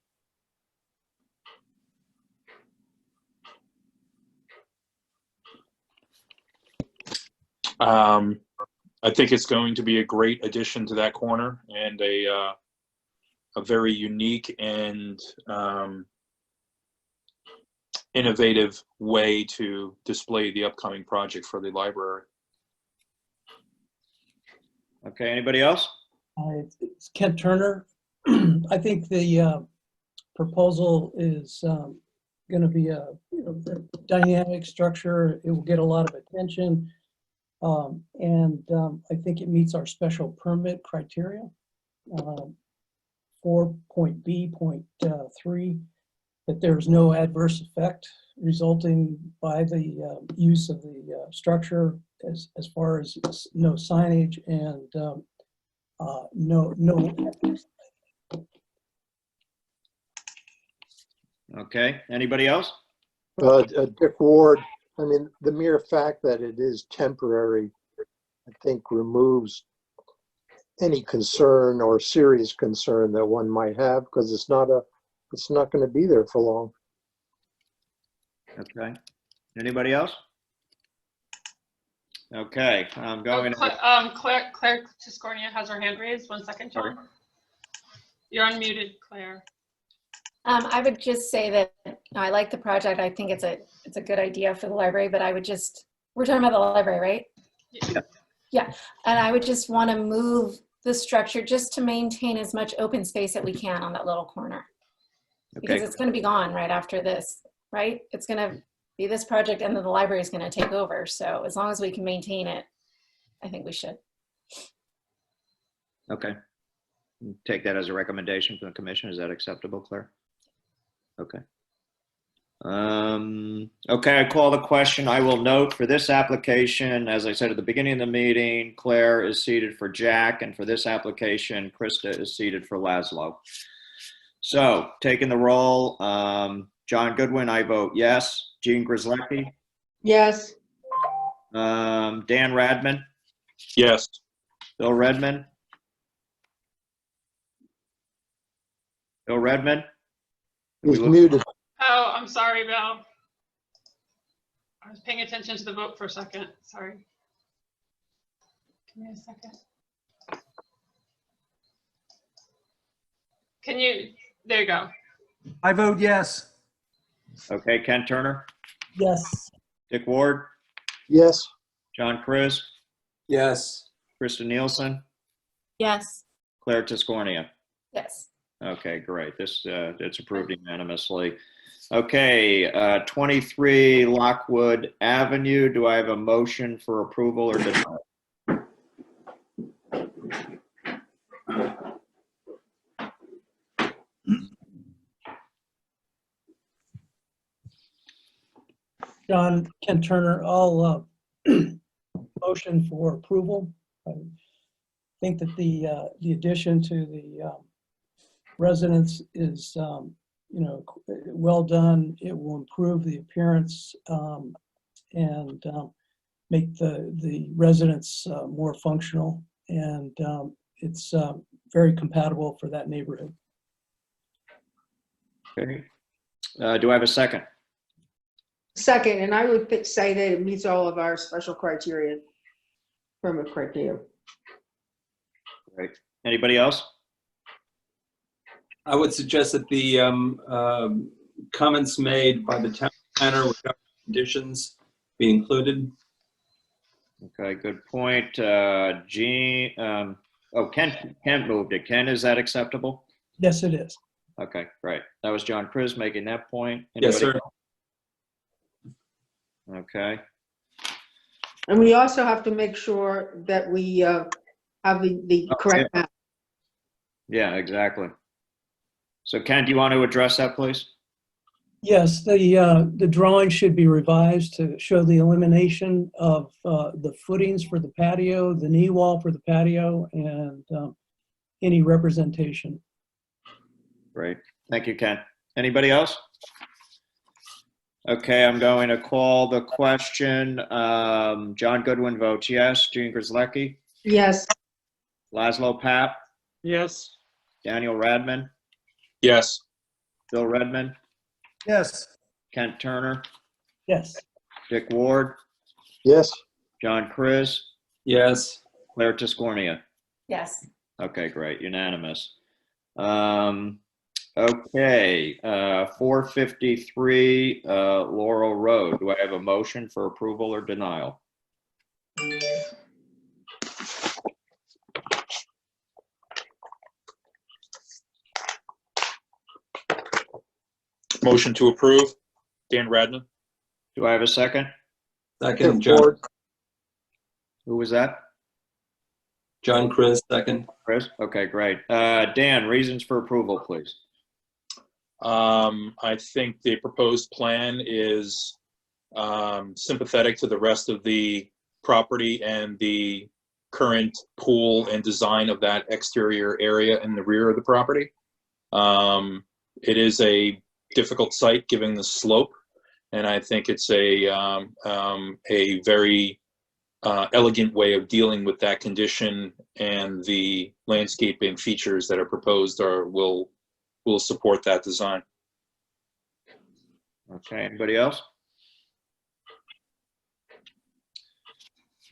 I think it's going to be a great addition to that corner and a very unique and innovative way to display the upcoming project for the library. Okay, anybody else? It's Kent Turner. I think the proposal is going to be a, a dynamic structure. It will get a lot of attention. I think it meets our special permit criteria. 4.B.3, that there's no adverse effect resulting by the use of the structure as far as no signage and no. Okay, anybody else? Dick Ward, I mean, the mere fact that it is temporary, I think removes any concern or serious concern that one might have, because it's not going to be there for long. Okay, anybody else? Okay, I'm going to. Claire Tiscornia has her hand raised. 1 second, John. You're unmuted, Claire. I would just say that I like the project. I think it's a good idea for the library, but I would just, we're talking about the library, right? Yeah. Yeah, and I would just want to move the structure just to maintain as much open space that we can on that little corner. Because it's going to be gone right after this, right? It's going to be this project and then the library is going to take over. So as long as we can maintain it, I think we should. Okay. Take that as a recommendation from the commission. Is that acceptable, Claire? Okay. Okay, I call the question. I will note for this application, as I said at the beginning of the meeting, Claire is seated for Jack, and for this application, Krista is seated for Laszlo. So, taking the roll, John Goodwin, I vote yes. Jean Grzelewski? Yes. Dan Radman? Yes. Bill Redmond? Bill Redmond? He's muted. Oh, I'm sorry, Bill. I was paying attention to the vote for a second. Sorry. Give me a second. Can you, there you go. I vote yes. Okay, Ken Turner? Yes. Dick Ward? Yes. John Chris? Yes. Krista Nielsen? Yes. Claire Tiscornia? Yes. Okay, great. It's approved unanimously. Okay, 23 Lockwood Avenue. Do I have a motion for approval or denial? John, Ken Turner, I'll motion for approval. I think that the addition to the residence is, well done. It will improve the appearance and make the residence more functional, and it's very compatible for that neighborhood. Okay. Do I have a second? Second, and I would say that it meets all of our special criteria, permit criteria. Great. Anybody else? I would suggest that the comments made by the town planner with conditions be included. Okay, good point. Jean, Ken moved it. Ken, is that acceptable? Yes, it is. Okay, great. That was John Chris making that point. Yes, sir. Else? Okay. And we also have to make sure that we have the correct map. Yeah, exactly. So Ken, do you want to address that, please? Yes, the drawing should be revised to show the elimination of the footings for the patio, the knee wall for the patio, and any representation. Great. Thank you, Ken. Anybody else? Okay, I'm going to call the question. John Goodwin votes yes. Jean Grzelewski? Yes. Laszlo Papp? Yes. Daniel Radman? Yes. Bill Redmond? Yes. Kent Turner? Yes. Dick Ward? Yes. John Chris, Yes. Claire Tiscornia. Yes. Okay, great, unanimous. Okay, 453 Laurel Road. Do I have a motion for approval or denial? Motion to approve. Dan Radman. Do I have a second? Second, John. Who was that? John Chris, second. Chris? Okay, great. Dan, reasons for approval, please. I think the proposed plan is sympathetic to the rest of the property and the current pool and design of that exterior area in the rear of the property. It is a difficult site given the slope, and I think it's a very elegant way of dealing with that condition, and the landscaping features that are proposed will support that design. Okay, anybody else?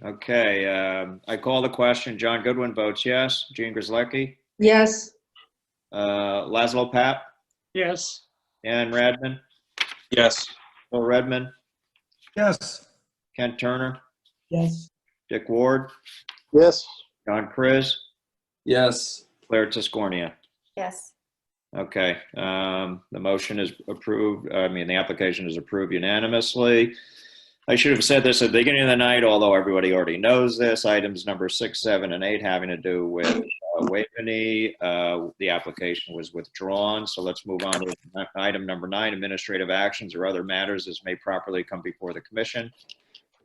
Okay, I call the question. John Goodwin votes yes. Jean Grzelewski? Yes. Laszlo Papp? Yes. Dan Radman? Yes. Phil Redmond? Yes. Kent Turner? Yes. Dick Ward? Yes. John Chris? Yes. Claire Tiscornia? Yes. Okay, the motion is approved. The application is approved unanimously. I should have said this at the beginning of the night, although everybody already knows this. Items number 6, 7, and 8 having to do with Waveney. The application was withdrawn, so let's move on to item number 9, administrative actions or other matters as may properly come before the commission.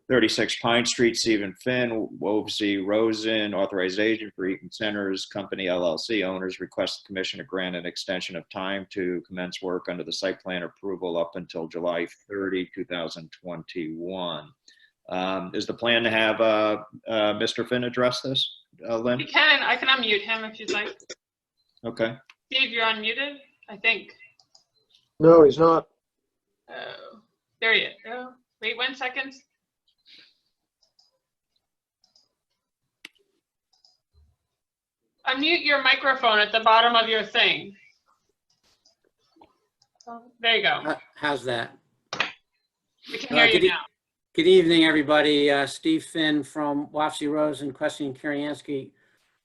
36 Pine Street, Stephen Finn, Wovesy Rosen, authorization for Eaton Centers Company LLC owners request the commission to grant an extension of time to commence work under the site plan approval up until July 30, 2021. Is the plan to have Mr. Finn address this, Lynn? You can. I can unmute him if you'd like. Okay. Steve, you're unmuted, I think. No, he's not. Oh, there you go. Wait 1 second. Unmute your microphone at the bottom of your thing. There you go. How's that? We can hear you now. Good evening, everybody. Steve Finn from Wofsy Rosen, Questing and Kiriansky,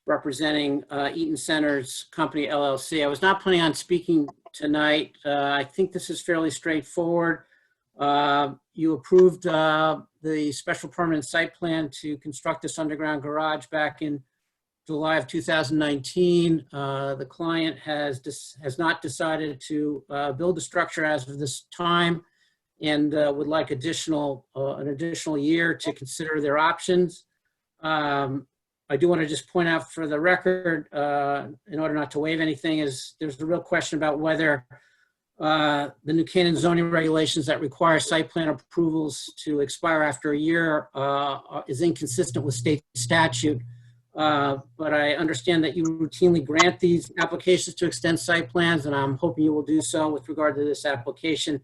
representing Eaton Centers Company LLC. I was not planning on speaking tonight. I think this is fairly straightforward. You approved the special permanent site plan to construct this underground garage back in July of 2019. The client has not decided to build the structure as of this time, and would like an additional year to consider their options. I do want to just point out for the record, in order not to waive anything, is there's the real question about whether the New Canaan zoning regulations that require site plan approvals to expire after a year is inconsistent with state statute. But I understand that you routinely grant these applications to extend site plans, and I'm hoping you will do so with regard to this application.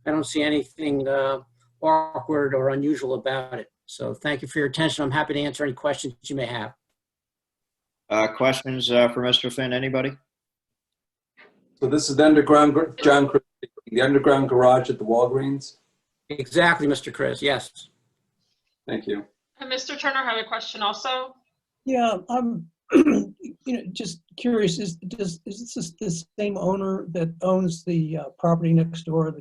I don't see anything awkward or unusual about it. So thank you for your attention. I'm happy to answer any questions you may have. Questions for Mr. Finn, anybody? So this is the underground, John, the underground garage at the Walgreens? Exactly, Mr. Chris, yes. Thank you. And Mr. Turner had a question also. Yeah, I'm just curious, is this the same owner that owns the property next door,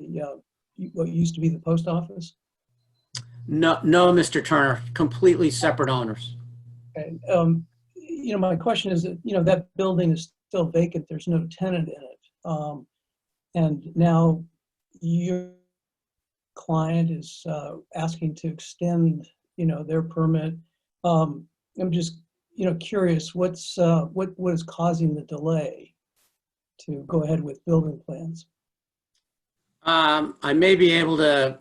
what used to be the post office? No, Mr. Turner, completely separate owners. Okay. My question is that, that building is still vacant. There's no tenant in it. And now your client is asking to extend, their permit. I'm just, curious what is causing the delay to go ahead with building plans? I may be able to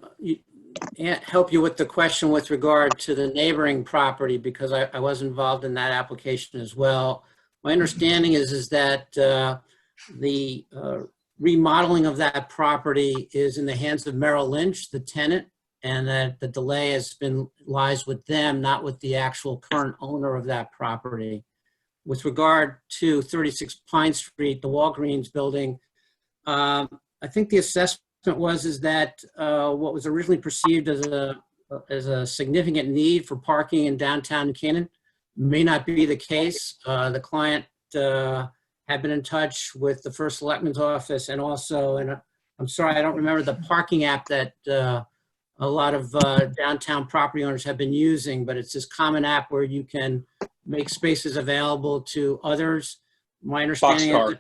help you with the question with regard to the neighboring property, because I was involved in that application as well. My understanding is that the remodeling of that property is in the hands of Merrill Lynch, the tenant, and that the delay lies with them, not with the actual current owner of that property. With regard to 36 Pine Street, the Walgreens building, I think the assessment is that what was originally perceived as a significant need for parking in downtown New Canaan may not be the case. The client had been in touch with the First Selectman's office, and also, and I'm sorry, I don't remember the parking app that a lot of downtown property owners have been using, but it's this common app where you can make spaces available to others. My understanding is Boxcar.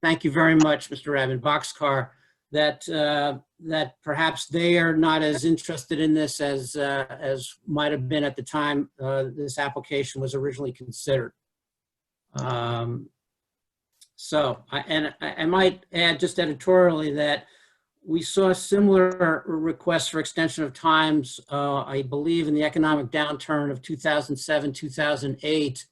thank you very much, Mr. Rabin, Boxcar, that perhaps they are not as interested in this as might have been at the time this application was originally considered. So, I might add just editorially that we saw similar requests for extension of times, I believe, in the economic downturn of 2007, 2008.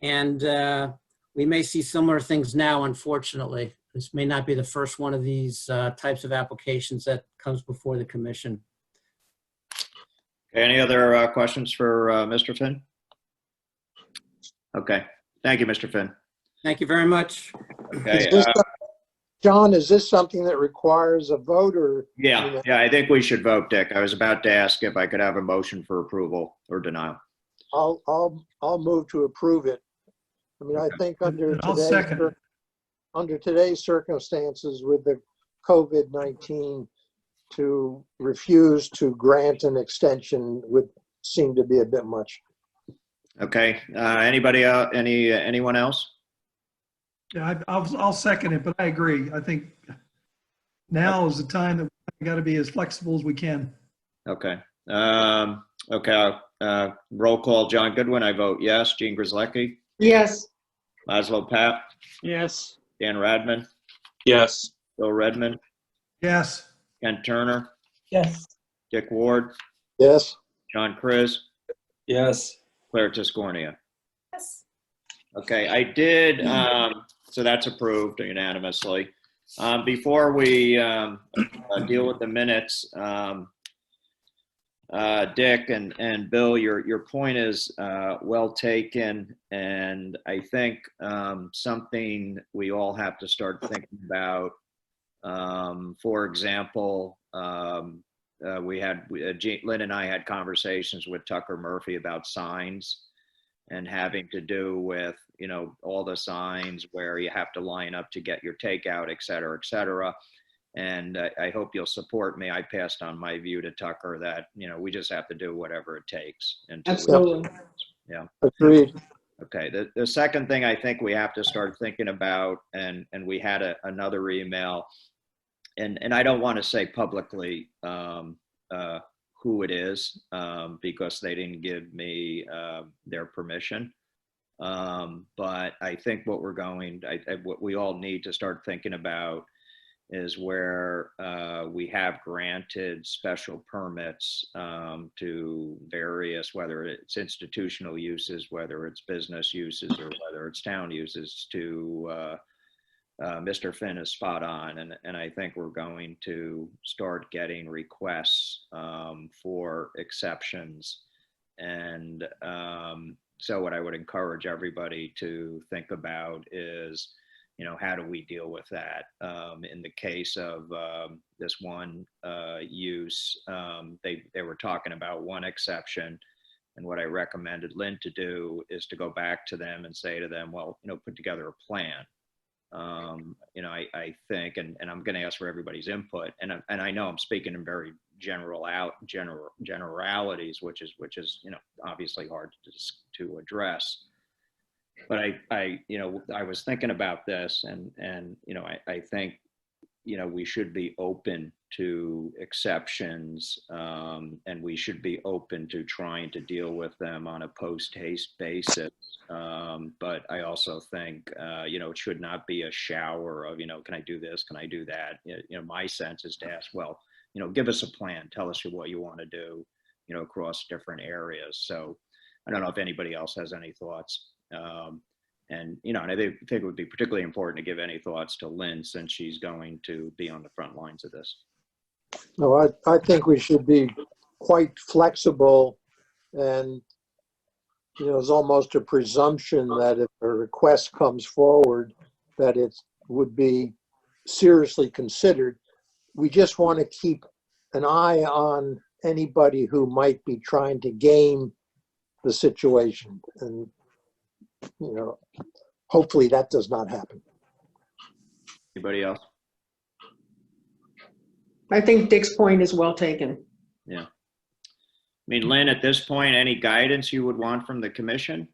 And we may see similar things now, unfortunately. This may not be the first one of these types of applications that comes before the commission. Okay, any other questions for Mr. Finn? Okay, thank you, Mr. Finn. Thank you very much. Okay, John, is this something that requires a vote or? yeah, I think we should vote, Dick. I was about to ask if I could have a motion for approval or denial. I'll move to approve it. I mean, I think I'll second. Under today's circumstances with the COVID-19, to refuse to grant an extension would seem to be a bit much. Okay, anybody else, anyone else? Yeah, I'll second it, but I agree. I think now is the time that we got to be as flexible as we can. Okay. Okay. Roll call. John Goodwin. I vote yes. Jean Grzelewski. Yes. Laszlo Papp. Yes. Dan Radman. Yes. Bill Redmond. Yes. Ken Turner. Yes. Dick Ward. Yes. John Chris. Yes. Claire Tiscornia. Yes. Okay, I did. So that's approved unanimously. Before we deal with the minutes, Dick and Bill, your point is well taken, and I think something we all have to start thinking about. For example, Lynn and I had conversations with Tucker Murphy about signs and having to do with, you know, all the signs where you have to line up to get your takeout, et cetera, et cetera. And I hope you'll support me. I passed on my view to Tucker that, you know, we just have to do whatever it takes. Absolutely. Yeah. Agreed. Okay. The second thing I think we have to start thinking about, and we had another email, and I don't want to say publicly who it is because they didn't give me their permission. But I think what what we all need to start thinking about is where we have granted special permits to various, whether it's institutional uses, whether it's business uses, or whether it's town uses, to Mr. Finn is spot on. And I think we're going to start getting requests for exceptions. And so what I would encourage everybody to think about is, you know, how do we deal with that? In the case of this one use, they were talking about one exception. And what I recommended Lynn to do is to go back to them and say to them, well, you know, put together a plan. You know, I think, and I'm going to ask for everybody's input, and I know I'm speaking in very generalities, which is, you know, obviously hard to address. But I you know, I was thinking about this, and you know, I think, you know, we should be open to exceptions, and we should be open to trying to deal with them on a post-haste basis. But I also think, you know, it should not be a shower of, you know, can I do this? Can I do that? You know, my sense is to ask, well, you know, give us a plan. Tell us what you want to do, you know, across different areas. So I don't know if anybody else has any thoughts. And, you know, and I think it would be particularly important to give any thoughts to Lynn, since she's going to be on the front lines of this. No, I think we should be quite flexible, and there's almost a presumption that if a request comes forward, that it would be seriously considered. We just want to keep an eye on anybody who might be trying to game the situation, and hopefully that does not happen. Anybody else? I think Dick's point is well taken. Yeah. I mean, Lynn, at this point, any guidance you would want from the commission?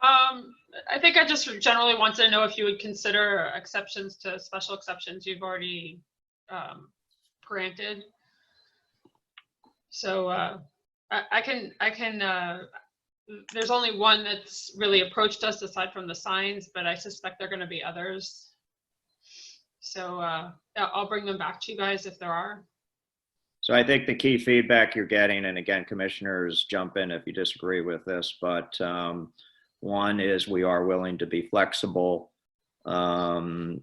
I think I just generally want to know if you would consider exceptions to special exceptions you've already granted. So I can there's only one that's really approached us aside from the signs, but I suspect there are going to be others. So yeah, I'll bring them back to you guys if there are. So I think the key feedback you're getting, and again, commissioners jump in if you disagree with this, but one is we are willing to be flexible, but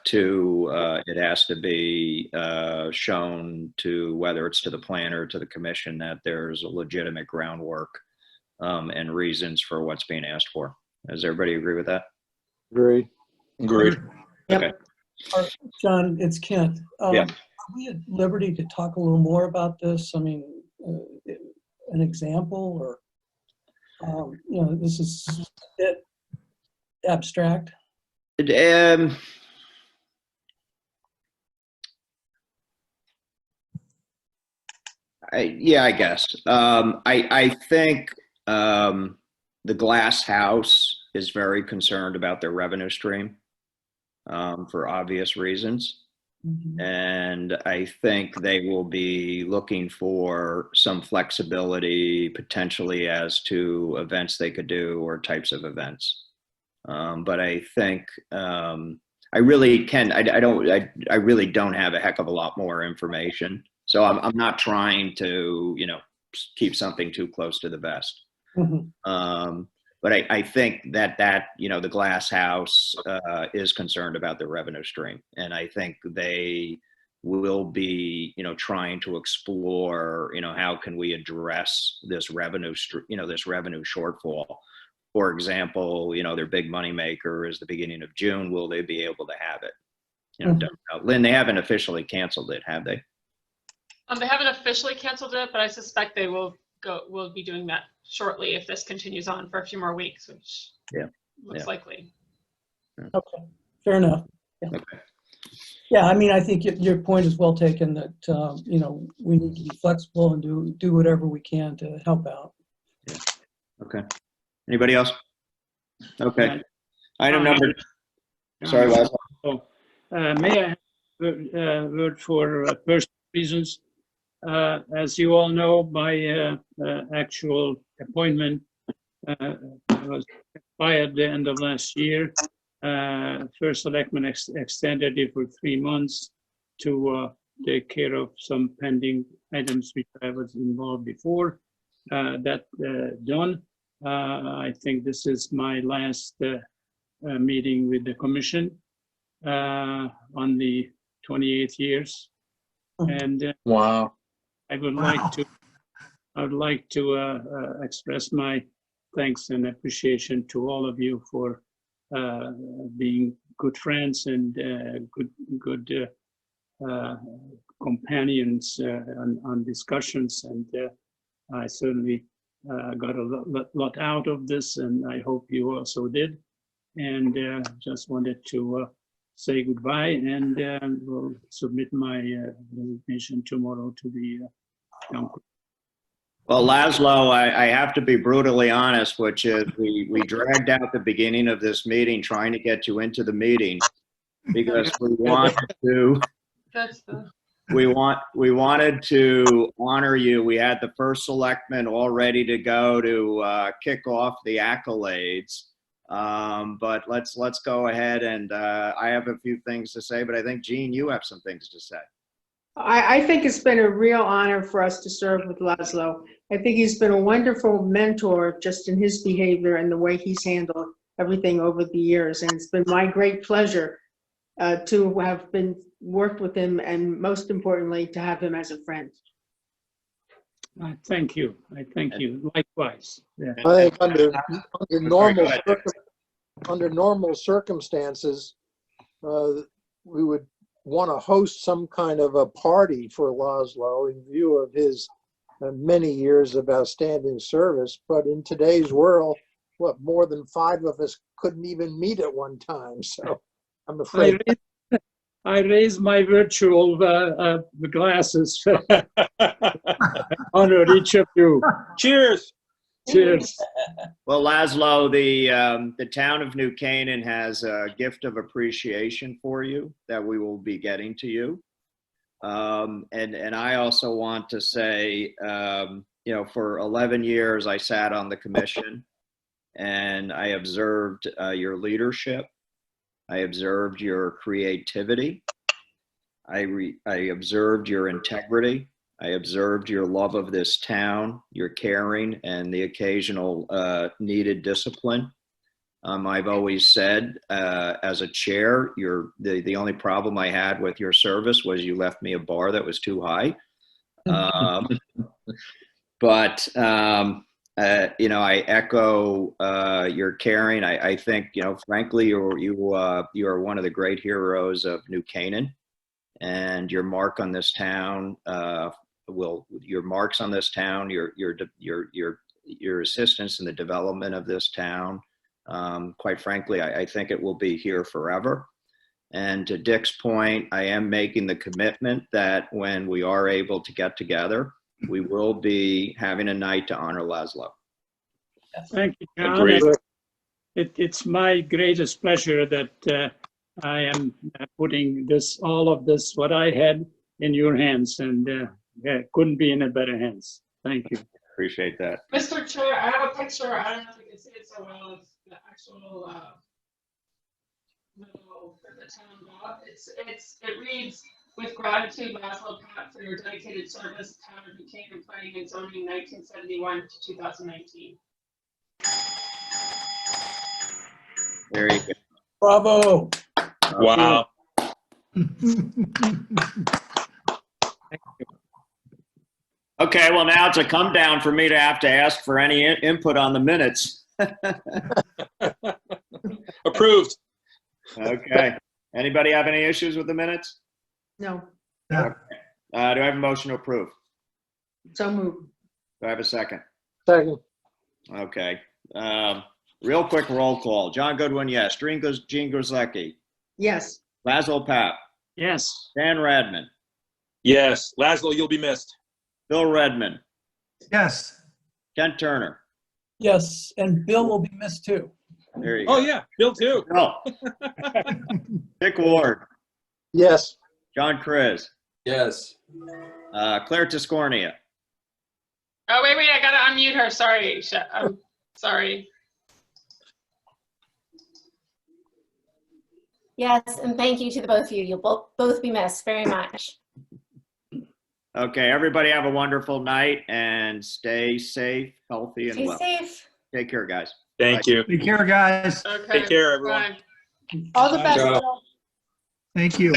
two, it has to be shown to, whether it's to the planner or to the commission, that there's a legitimate groundwork and reasons for what's being asked for. Does everybody agree with that? Agreed. Agreed. Okay. John, it's Kent. Yeah. Are we at liberty to talk a little more about this? I mean, an example, or this is a bit abstract. Yeah, I guess. I think the Glass House is very concerned about their revenue stream for obvious reasons. Mm-hmm. And I think they will be looking for some flexibility potentially as to events they could do or types of events. But I think I really don't have a heck of a lot more information. So I'm not trying to, keep something too close to the vest. Mm-hmm. But I think that the Glass House is concerned about the revenue stream, and I think they will be trying to explore how can we address this revenue this revenue shortfall. For example, their big money maker is the beginning of June. Will they be able to have it? Don't know. Lynn, they haven't officially canceled it, have they? They haven't officially canceled it, but I suspect they will be doing that shortly if this continues on for a few more weeks, which looks likely. Okay, fair enough. Yeah. Okay. Yeah, I mean, I think your point is well taken that, we need to be flexible and do whatever we can to help out. Yeah. Okay. Anybody else? Okay. Item number. Sorry, Wes. May I have a word for personal reasons? As you all know, my actual appointment was expired at the end of last year. First selectman extended it for 3 months to take care of some pending items which I was involved before. That done. I think this is my last meeting with the commission on the 28 years. And wow. I would like to express my thanks and appreciation to all of you for being good friends and good companions on discussions. And I certainly got a lot out of this, and I hope you also did. And just wanted to say goodbye, and will submit my resignation tomorrow to the council. Well, Laszlo, I have to be brutally honest, which is we dragged out the beginning of this meeting trying to get you into the meeting because we wanted to. We wanted to honor you. We had the first selectman all ready to go to kick off the accolades. But let's go ahead, and I have a few things to say, but I think, Jean, you have some things to say. I think it's been a real honor for us to serve with Laszlo. I think he's been a wonderful mentor just in his behavior and the way he's handled everything over the years. And it's been my great pleasure to have worked with him, and most importantly, to have him as a friend. I thank you. I thank you. Likewise. Yeah. I think under Sorry, normal circumstances, we would want to host some kind of a party for Laszlo in view of his many years of outstanding service. But in today's world, what, more than 5 of us couldn't even meet at one time. So I'm afraid. I raise my virtual glasses. Honor each of you. Cheers. Cheers. Well, Laszlo, the town of New Canaan has a gift of appreciation for you that we will be getting to you. And I also want to say, you know, for 11 years, I sat on the commission and I observed your leadership. I observed your creativity. I observed your integrity. I observed your love of this town, your caring, and the occasional needed discipline. I've always said, as a chair, the only problem I had with your service was you left me a bar that was too high. But you know, I echo your caring. I think, you know, frankly, you are one of the great heroes of New Canaan, and your mark on this town your marks on this town, your assistance in the development of this town. Quite frankly, I think it will be here forever. And to Dick's point, I am making the commitment that when we are able to get together, we will be having a night to honor Laszlo. Thank you, John. Agreed. It's my greatest pleasure that I am putting all of this, what I had, in your hands, and couldn't be in a better hands. Thank you. Appreciate that. Mr. Chair, I have a picture. I don't know if you can see it so well. Of the actual logo that the town got. It reads, "With gratitude, Laszlo Papp, for your dedicated service, town of New Canaan planning and zoning 1971 to 2019." There you go. Bravo. Wow. Okay, well, now it's a come down for me to have to ask for any input on the minutes. Approved. Okay. Anybody have any issues with the minutes? No, Do I have a motion to approve? so moved. Do I have a second? Second. Okay. Real quick roll call. John Goodwin, yes. Gene Grzelewski. Yes. Laszlo Papp. Yes. Dan Radman. Yes. Laszlo, you'll be missed. Bill Redmond. Yes. Kent Turner. Yes, and Bill will be missed too. There you Oh, go. yeah. Bill, too. Oh. Dick Ward. Yes. John Kriz. Yes. Claire Tiscornia. Oh, wait, I gotta unmute her. Sorry. I'm sorry. Yes, and thank you to the both of you. You'll both be missed very much. Okay, everybody have a wonderful night and stay safe, healthy, and Stay well. safe. Take care, guys. Thank you. Take care, guys. Okay. Take care, everyone. Bye. All the best. Ciao. Bill. Thank you.